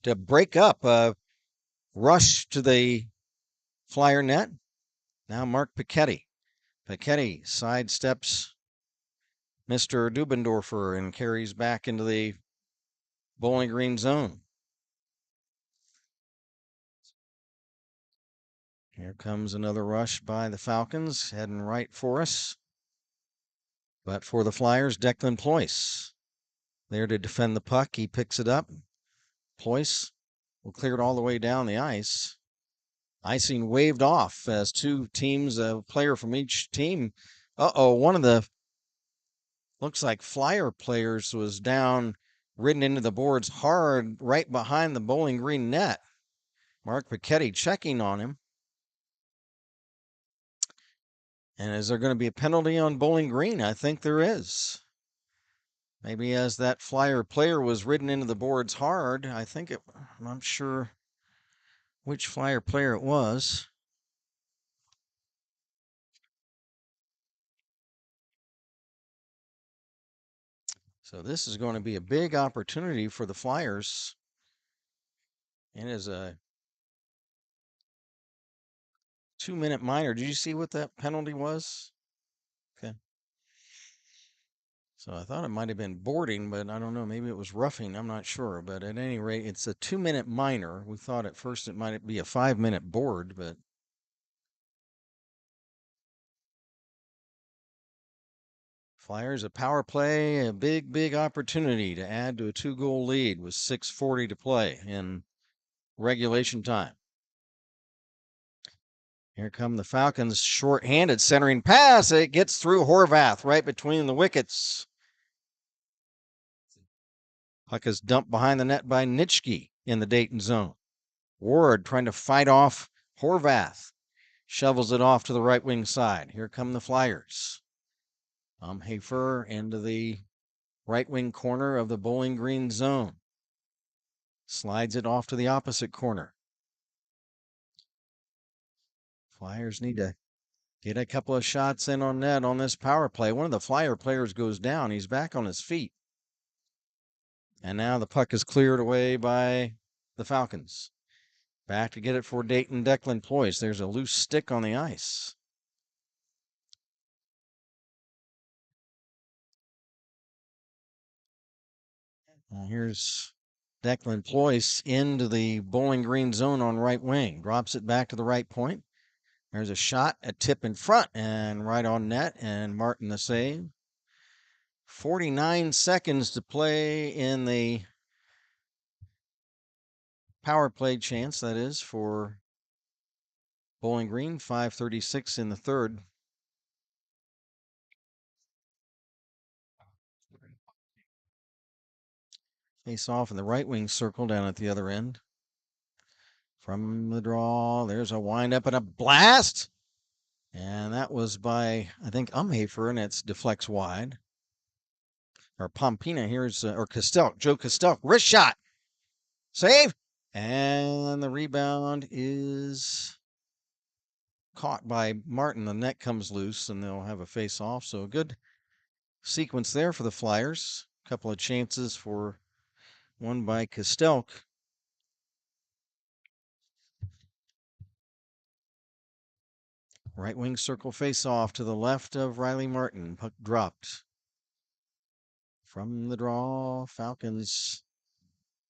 to break up a rush to the Flyer net. Now Mark Piketty. Piketty sidesteps Mr. Dubendorfer and carries back into the Bowling Green zone. Here comes another rush by the Falcons, heading right for us. But for the Flyers, Declan Ployce there to defend the puck. He picks it up. Ployce will clear it all the way down the ice. Icing waved off as two teams, a player from each team. One of the looks like Flyer players was down, ridden into the boards hard right behind the Bowling Green net. Mark Piketty checking on him. And is there going to be a penalty on Bowling Green? I think there is. Maybe as that Flyer player was ridden into the boards hard, I'm not sure which Flyer player it was. So this is going to be a big opportunity for the Flyers. It is a 2-minute minor. Did you see what that penalty was? Okay. So I thought it might have been boarding, but I don't know. Maybe it was roughing. I'm not sure. But at any rate, it's a 2-minute minor. We thought at first it might be a 5-minute board, but Flyers, a power play, a big, big opportunity to add to a 2-goal lead with 6:40 to play in regulation time. Here come the Falcons, short-handed centering pass. It gets through Horvath right between the wickets. Puck is dumped behind the net by Nitschke in the Dayton zone. Ward trying to fight off Horvath. Shovels it off to the right wing side. Here come the Flyers. Hafer into the right wing corner of the Bowling Green zone. Slides it off to the opposite corner. Flyers need to get a couple of shots in on net on this power play. One of the Flyer players goes down. He's back on his feet. And now the puck is cleared away by the Falcons. Back to get it for Dayton Declan Ployce. There's a loose stick on the ice. Here's Declan Ployce into the Bowling Green zone on right wing. Drops it back to the right point. There's a shot, a tip in front, and right on net, and Martin the save. 49 seconds to play in the power play chance, that is, for Bowling Green. 5:36 in the third. Face off in the right wing circle down at the other end. From the draw, there's a windup and a blast. And that was by, I think, Umhafer, and it deflects wide. Or Pompina, here's, or Costelk, Joe Costelk, wrist shot. Save. And the rebound is caught by Martin. The net comes loose, and they'll have a face off. So a good sequence there for the Flyers. A couple of chances for one by Costelk. Right wing circle face off to the left of Riley Martin. Puck dropped. From the draw, Falcons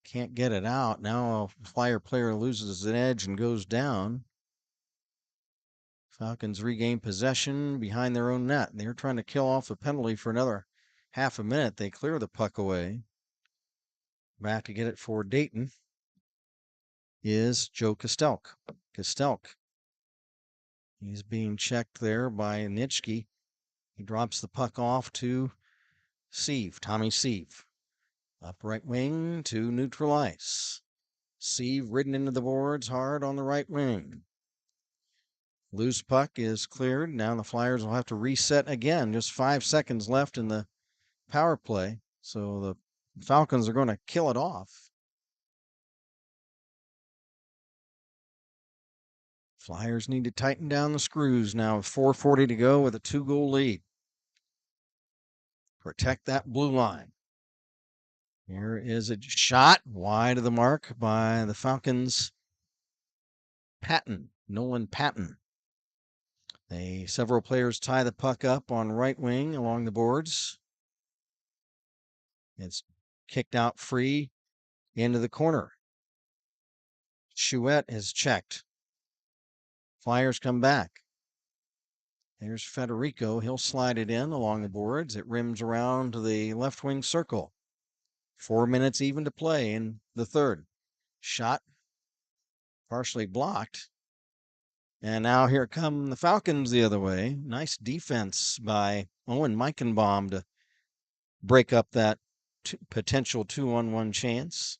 can't get it out. Now a Flyer player loses an edge and goes down. Falcons regain possession behind their own net. They're trying to kill off a penalty for another half a minute. They clear the puck away. Back to get it for Dayton. is Joe Kostelk. Kostelk. He's being checked there by Nitschke. He drops the puck off to Sieve, Tommy Sieve. Up right wing to neutral ice. Sieve ridden into the boards hard on the right wing. Loose puck is cleared. Now the Flyers will have to reset again. Just 5 seconds left in the power play. So the Falcons are going to kill it off. Flyers need to tighten down the screws now with 4:40 to go with a 2-goal lead. Protect that blue line. Here is a shot wide of the mark by the Falcons. Nolan Patton. Several players tie the puck up on right wing along the boards. It's kicked out free into the corner. Chouette is checked. Flyers come back. There's Federico. He'll slide it in along the boards. It rims around to the left wing circle. 4 minutes even to play in the third. Shot partially blocked. And now here come the Falcons the other way. Nice defense by Owen Meichenbaum to break up that potential 2-on-1 chance.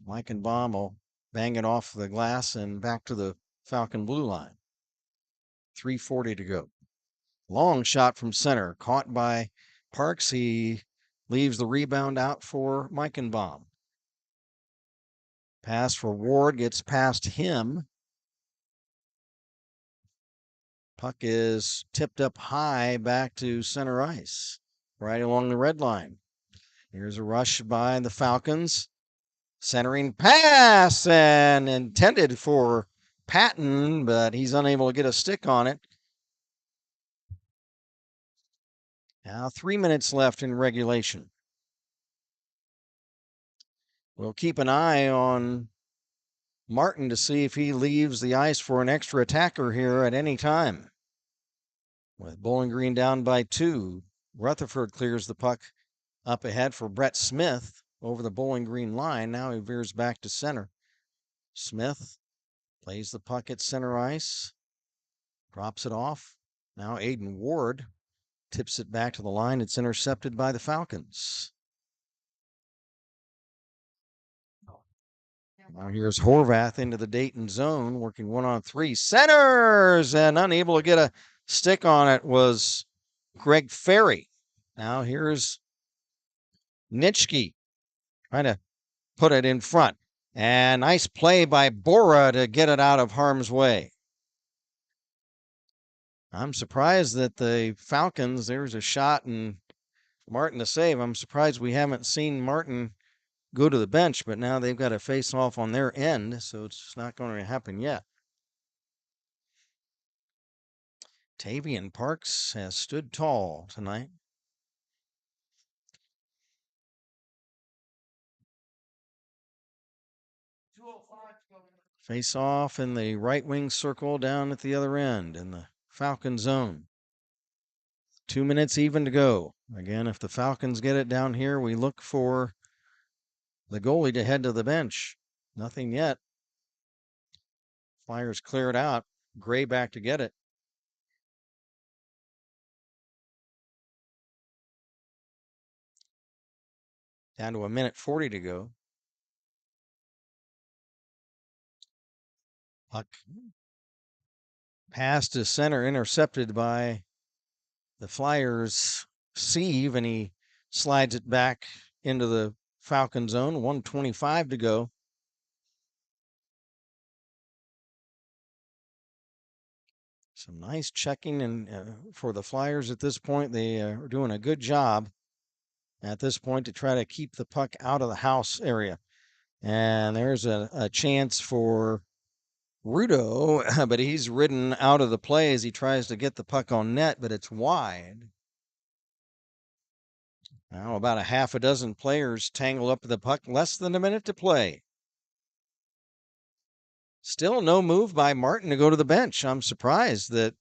Meichenbaum will bang it off the glass and back to the Falcon blue line. 3:40 to go. Long shot from center, caught by Parks. He leaves the rebound out for Meichenbaum. Pass for Ward gets past him. Puck is tipped up high back to center ice, right along the red line. Here's a rush by the Falcons. Centering pass and intended for Patton, but he's unable to get a stick on it. Now 3 minutes left in regulation. We'll keep an eye on Martin to see if he leaves the ice for an extra attacker here at any time. With Bowling Green down by 2, Rutherford clears the puck up ahead for Brett Smith over the Bowling Green line. Now he veers back to center. Smith plays the puck at center ice, drops it off. Now Aiden Ward tips it back to the line. It's intercepted by the Falcons. Now here's Horvath into the Dayton zone, working 1-on-3. Centers, and unable to get a stick on it was Greg Ferry. Now here's Nitschke trying to put it in front. And nice play by Bora to get it out of harm's way. I'm surprised that the Falcons, there's a shot and Martin to save. I'm surprised we haven't seen Martin go to the bench, but now they've got to face off on their end, so it's not going to happen yet. Tavian Parks has stood tall tonight. Face off in the right wing circle down at the other end in the Falcon zone. 2 minutes even to go. Again, if the Falcons get it down here, we look for the goalie to head to the bench. Nothing yet. Flyers clear it out. Gray back to get it. Down to 1:40 to go. Puck pass to center, intercepted by the Flyers' Sieve, and he slides it back into the Falcon zone. 1:25 to go. Some nice checking and for the Flyers at this point. They are doing a good job at this point to try to keep the puck out of the house area. And there's a chance for Rudo, but he's ridden out of the play as he tries to get the puck on net, but it's wide. Now about a half a dozen players tangle up the puck, less than a minute to play. Still no move by Martin to go to the bench. I'm surprised that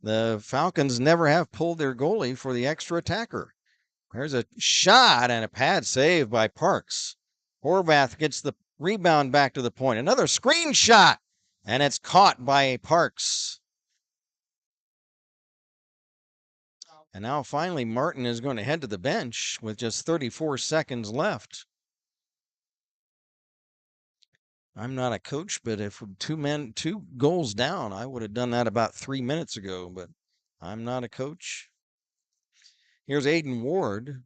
the Falcons never have pulled their goalie for the extra attacker. There's a shot and a pad save by Parks. Horvath gets the Rebound back to the point. Another screen shot, and it's caught by Parks. And now finally Martin is going to head to the bench with just 34 seconds left. I'm not a coach, but if two goals down, I would have done that about 3 minutes ago, but I'm not a coach. Here's Aiden Ward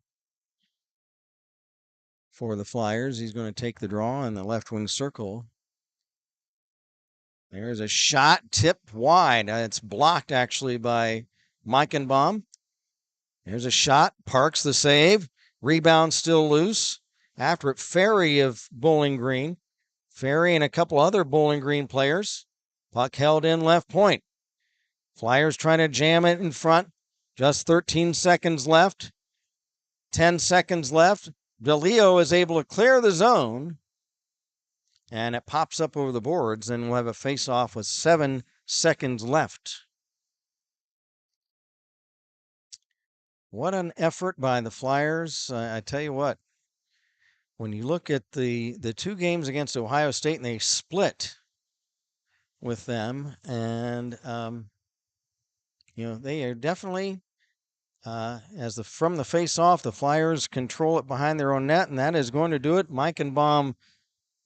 for the Flyers. He's going to take the draw in the left wing circle. There's a shot tipped wide. It's blocked actually by Meichenbaum. There's a shot. Parks the save. Rebound still loose. After it, Ferry of Bowling Green. Ferry and a couple other Bowling Green players. Puck held in left point. Flyers trying to jam it in front. Just 13 seconds left. 10 seconds left. DeLeo is able to clear the zone. And it pops up over the boards, and we'll have a face-off with 7 seconds left. What an effort by the Flyers. I tell you what, when you look at the 2 games against Ohio State, and they split with them, and they are definitely from the face-off, the Flyers control it behind their own net, and that is going to do it. Meichenbaum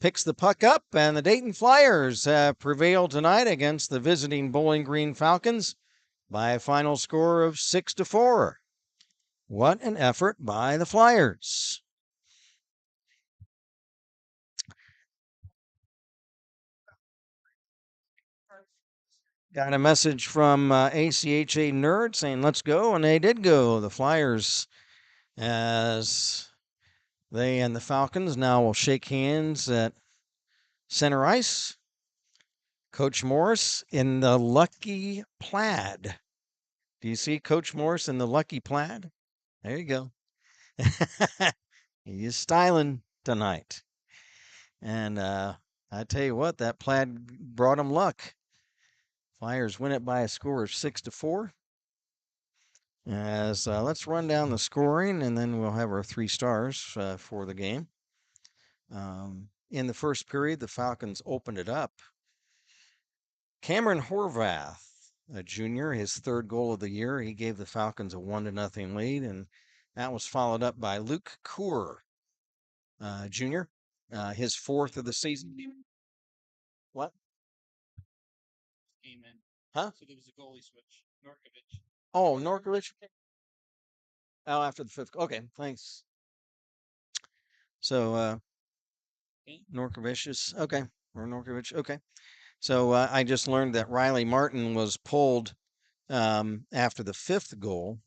picks the puck up, and the Dayton Flyers prevail tonight against the visiting Bowling Green Falcons by a final score of 6-4. What an effort by the Flyers. Got a message from ACHA Nerd saying, let's go, and they did go. The Flyers, as they and the Falcons now will shake hands at center ice. Coach Morris in the lucky plaid. Do you see Coach Morris in the lucky plaid? There you go. He is styling tonight. And I tell you what, that plaid brought him luck. Flyers win it by a score of 6-4. As let's run down the scoring, and then we'll have our 3 stars for the game. In the first period, the Falcons opened it up. Cameron Horvath, a junior, his 3rd goal of the year. He gave the Falcons a 1-0 lead, and that was followed up by Luke Coeur, junior, his 4th of the season. What? Came in. Huh? So there was a goalie switch. Norkovich. Oh, Norkovich? Oh, after the 5th. Okay, thanks. So, Norkovich is, okay, or Norkovich, okay. So I just learned that Riley Martin was pulled after the 5th goal,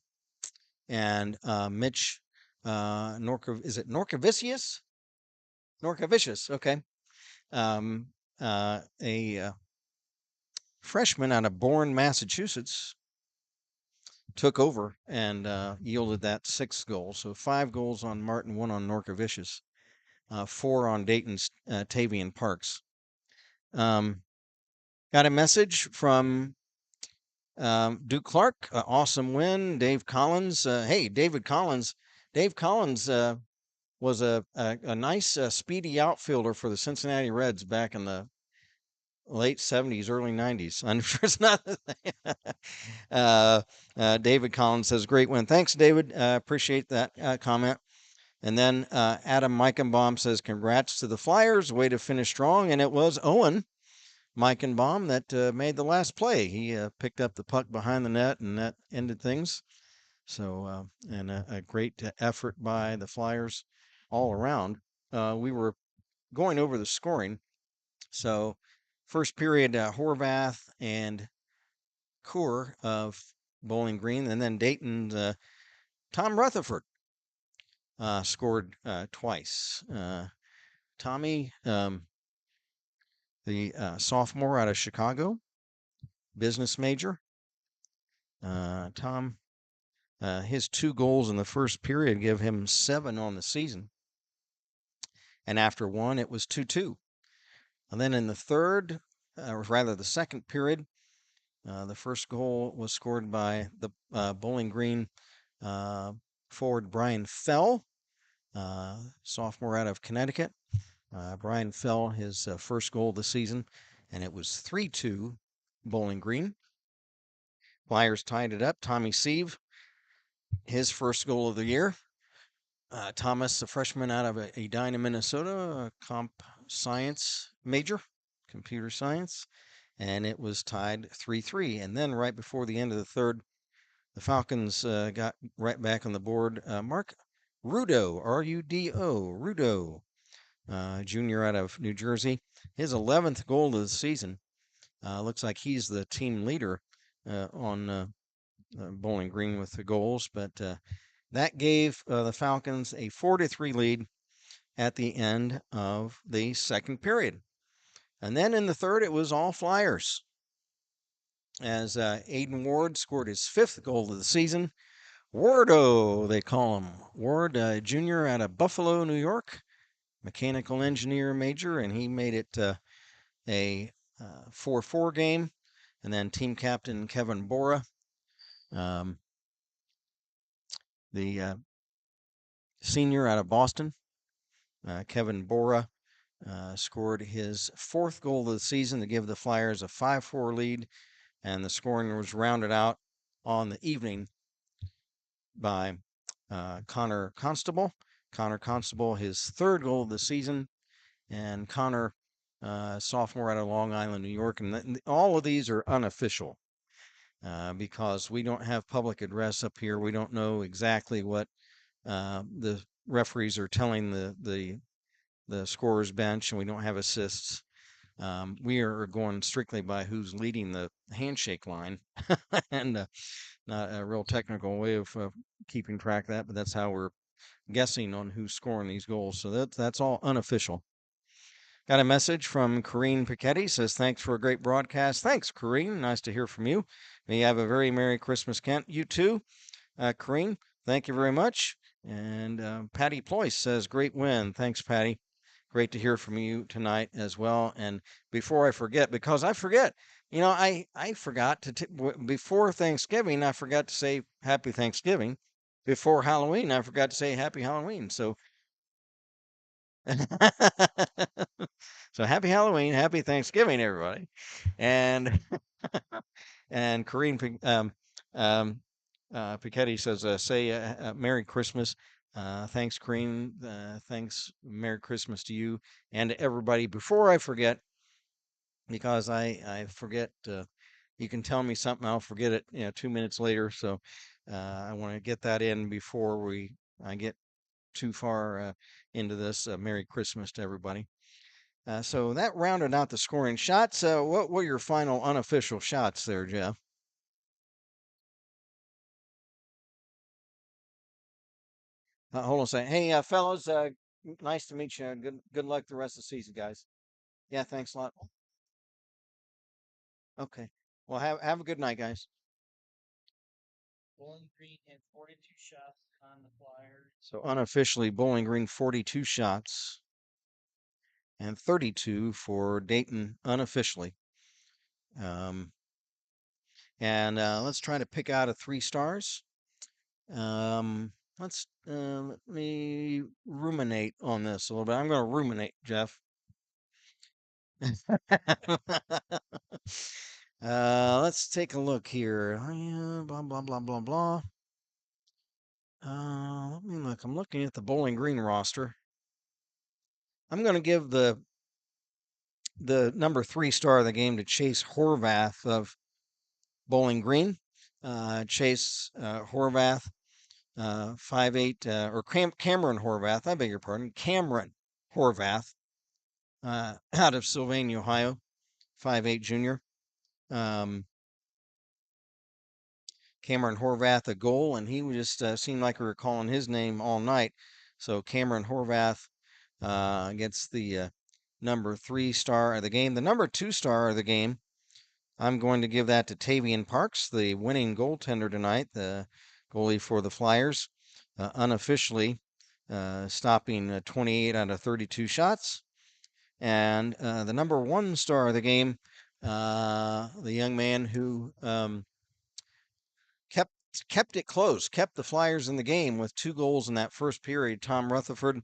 and Mitch is it Norkovicius? Norkovicius, okay. A freshman out of Bourne, Massachusetts, took over and yielded that 6th goal. So 5 goals on Martin, 1 on Norkovicius, 4 on Dayton's Tavian Parks. Got a message from Duke Clark. Awesome win. Dave Collins. Hey, David Collins. Dave Collins was a nice, speedy outfielder for the Cincinnati Reds back in the late 70s, early 90s. I'm sure it's not. David Collins says, great win. Thanks, David. Appreciate that comment. And then Adam Meichenbaum says, congrats to the Flyers. Way to finish strong. And it was Owen Meichenbaum that made the last play. He picked up the puck behind the net, and that ended things. So, and a great effort by the Flyers all around. We were going over the scoring. So, first period, Horvath and Coeur of Bowling Green, and then Dayton, Tom Rutherford scored twice. Tommy, the sophomore out of Chicago, business major. Tom, his 2 goals in the first period give him 7 on the season. And after 1, it was 2-2. And then in the third, or rather the second period, the first goal was scored by the Bowling Green forward Brian Fell, sophomore out of Connecticut. Brian Fell, his first goal of the season, and it was 3-2 Bowling Green. Flyers tied it up. Tommy Sieve, his first goal of the year. Thomas, a freshman out of Edina, Minnesota, a comp science major, computer science, and it was tied 3-3. And then right before the end of the third, the Falcons got right back on the board. Mark Rudo, R-U-D-O, Rudo, junior out of New Jersey, his 11th goal of the season. Looks like he's the team leader on Bowling Green with the goals, but that gave the Falcons a 4-3 lead at the end of the second period. And then in the third, it was all Flyers, as Aiden Ward scored his 5th goal of the season. Wardo, they call him. Ward, junior out of Buffalo, New York, mechanical engineer major, and he made it a 4-4 game. And then team captain Kevin Bora, the senior out of Boston, Kevin Bora, scored his 4th goal of the season to give the Flyers a 5-4 lead, and the scoring was rounded out on the evening by Connor Constable. Connor Constable, his 3rd goal of the season, and Connor, sophomore out of Long Island, New York. And all of these are unofficial because we don't have public address up here. We don't know exactly what the referees are telling the scorer's bench, and we don't have assists. We are going strictly by who's leading the handshake line, and not a real technical way of keeping track of that, but that's how we're guessing on who's scoring these goals. So that's all unofficial. Got a message from Corrine Piketty, says, thanks for a great broadcast. Thanks, Corrine. Nice to hear from you. May you have a very Merry Christmas, Kent. You too, Corrine. Thank you very much. And Patty Ployce says, great win. Thanks, Patty. Great to hear from you tonight as well. And before I forget, because I forget, I forgot to, before Thanksgiving, I forgot to say Happy Thanksgiving. Before Halloween, I forgot to say Happy Halloween. So, so Happy Halloween, Happy Thanksgiving, everybody. And, and Corrine, Piketty says, say Merry Christmas. Thanks, Corrine. Thanks. Merry Christmas to you and to everybody. Before I forget, because I forget, you can tell me something, I'll forget it, 2 minutes later. So I want to get that in before I get too far into this. Merry Christmas to everybody. So that rounded out the scoring shots. What were your final unofficial shots there, Jeff? Hold on a second. Hey, fellows, nice to meet you. Good luck the rest of the season, guys. Yeah, thanks a lot. Okay. Well, have a good night, guys. Bowling Green had 42 shots on the Flyers. So unofficially, Bowling Green 42 shots and 32 for Dayton unofficially. And let's try to pick out a 3 stars. Let me ruminate on this a little bit. I'm going to ruminate, Jeff. Let's take a look here. Blah, blah, blah, blah, blah. Let me look. I'm looking at the Bowling Green roster. I'm going to give the number 3 star of the game to Chase Horvath of Bowling Green. Chase Horvath, 5'8", or Cameron Horvath, I beg your pardon, Cameron Horvath, out of Sylvania, Ohio, 5'8" junior. Cameron Horvath a goal, and he just seemed like we were calling his name all night. So Cameron Horvath gets the number 3 star of the game. The number 2 star of the game, I'm going to give that to Tavian Parks, the winning goaltender tonight, the goalie for the Flyers, unofficially stopping 28 out of 32 shots. And the number 1 star of the game, the young man who kept it close, kept the Flyers in the game with 2 goals in that first period, Tom Rutherford.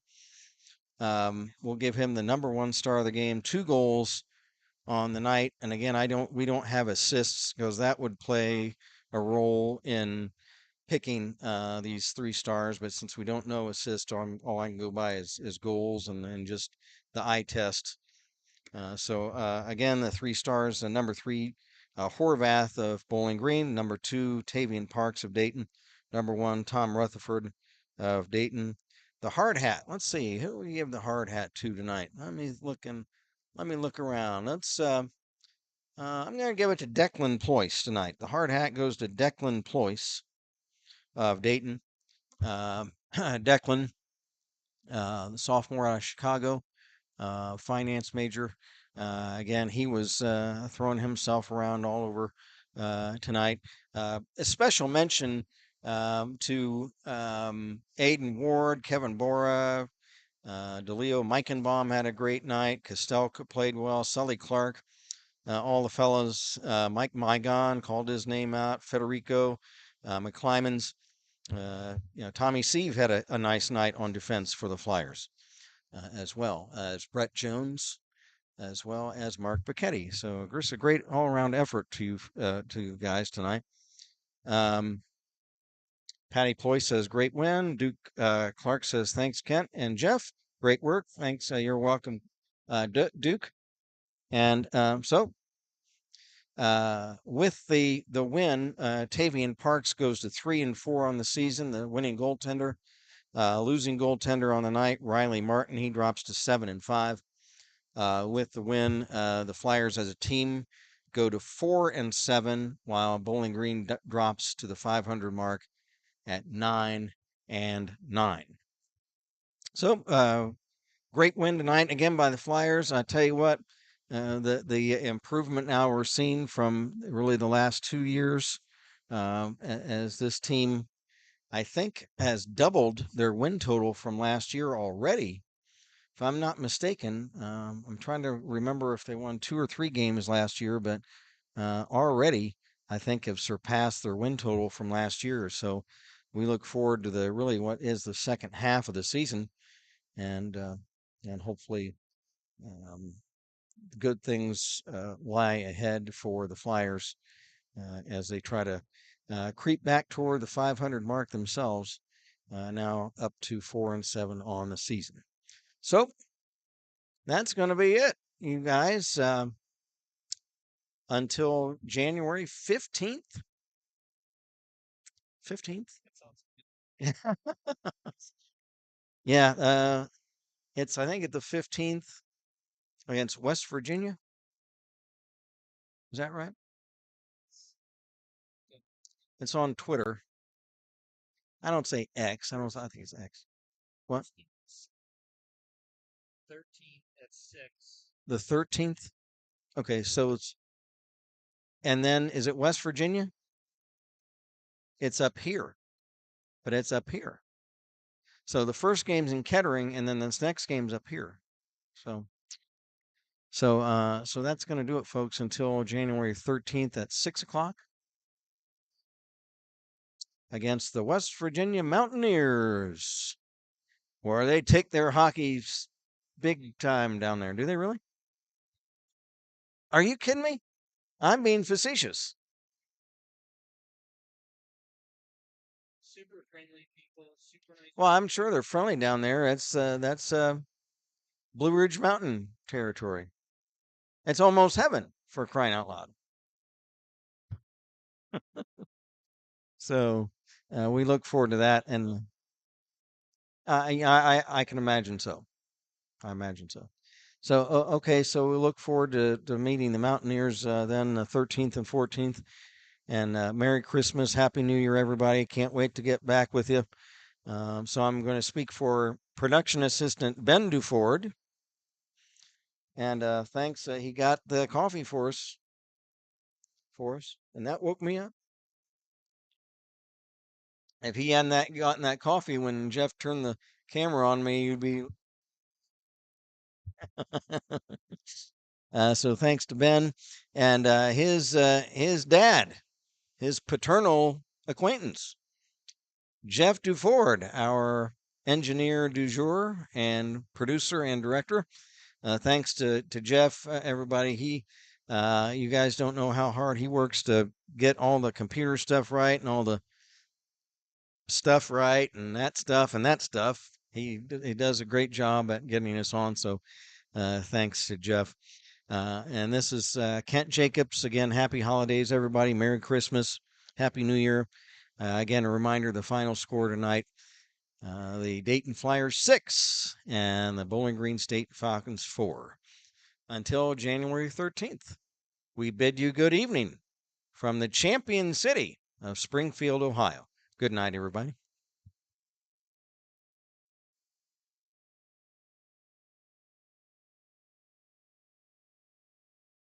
We'll give him the #1 star of the game, 2 goals on the night. And again, we don't have assists because that would play a role in picking these 3 stars. But since we don't know assist, all I can go by is goals and just the eye test. So again, the 3 stars, number 3, Horvath of Bowling Green, number 2, Tavian Parks of Dayton, number 1, Tom Rutherford of Dayton. The hard hat. Let's see who we give the hard hat to tonight. Let me look around. Let's. I'm going to give it to Declan Ployce tonight. The hard hat goes to Declan Ployce of Dayton. Declan, the sophomore out of Chicago, finance major. Again, he was throwing himself around all over tonight. A special mention to Aiden Ward, Kevin Bora, DeLeo Meichenbaum had a great night. Castell played well. Sully Clark, all the fellas. Mike Mygon called his name out. Federico McClymans. Tommy Sieve had a nice night on defense for the Flyers, as well as Brett Jones, as well as Mark Bacchetti. So just a great all-around effort to you guys tonight. Patty Ploy says, great win. Duke Clark says, thanks, Kent and Jeff. Great work. Thanks. You're welcome, Duke. And so with the win, Tavian Parks goes to 3-4 on the season, the winning goaltender. Losing goaltender on the night, Riley Martin, he drops to 7-5. With the win, the Flyers as a team go to 4-7, while Bowling Green drops to the 500 mark at 9-9. So great win tonight again by the Flyers. I tell you what, the improvement now we're seeing from really the last 2 years, as this team, I think, has doubled their win total from last year already. If I'm not mistaken, I'm trying to remember if they won 2 or 3 games last year, but already I think have surpassed their win total from last year. So we look forward to what is the second half of the season, and hopefully good things lie ahead for the Flyers as they try to creep back toward the 500 mark themselves. Now up to 4-7 on the season. So that's going to be it, you guys. Until January 15th. 15th? Yeah, it's, I think, at the 15th against West Virginia. Is that right? It's on Twitter. I don't say X. I think it's X. What? 13 at 6. The 13th? Okay, so it's, and then is it West Virginia? It's up here, but it's up here. So the first game's in Kettering, and then this next game's up here. So that's going to do it, folks, until January 13th at 6 o'clock against the West Virginia Mountaineers, where they take their hockey big time down there. Do they really? Are you kidding me? I'm being facetious. Super friendly people, super nice. Well, I'm sure they're friendly down there. That's Blue Ridge Mountain territory. It's almost heaven, for crying out loud. So we look forward to that, and I can imagine so. I imagine so. So okay, so we look forward to meeting the Mountaineers then the 13th and 14th. And Merry Christmas, Happy New Year, everybody! Can't wait to get back with you. So I'm going to speak for production assistant Ben Duford, and thanks. He got the coffee for us, and that woke me up. If he hadn't gotten that coffee when Jeff turned the camera on me, you'd be. So thanks to Ben and his dad, his paternal acquaintance, Jeff Duford, our engineer du jour and producer and director. Thanks to Jeff, everybody. You guys don't know how hard he works to get all the computer stuff right and all the stuff right and that stuff and that stuff. He does a great job at getting us on. So thanks to Jeff. And this is Kent Jacobs again. Happy holidays, everybody. Merry Christmas. Happy New Year. Again, a reminder: the final score tonight: the Dayton Flyers 6 and the Bowling Green State Falcons 4. Until January 13th, we bid you good evening from the champion city of Springfield, Ohio. Good night, everybody.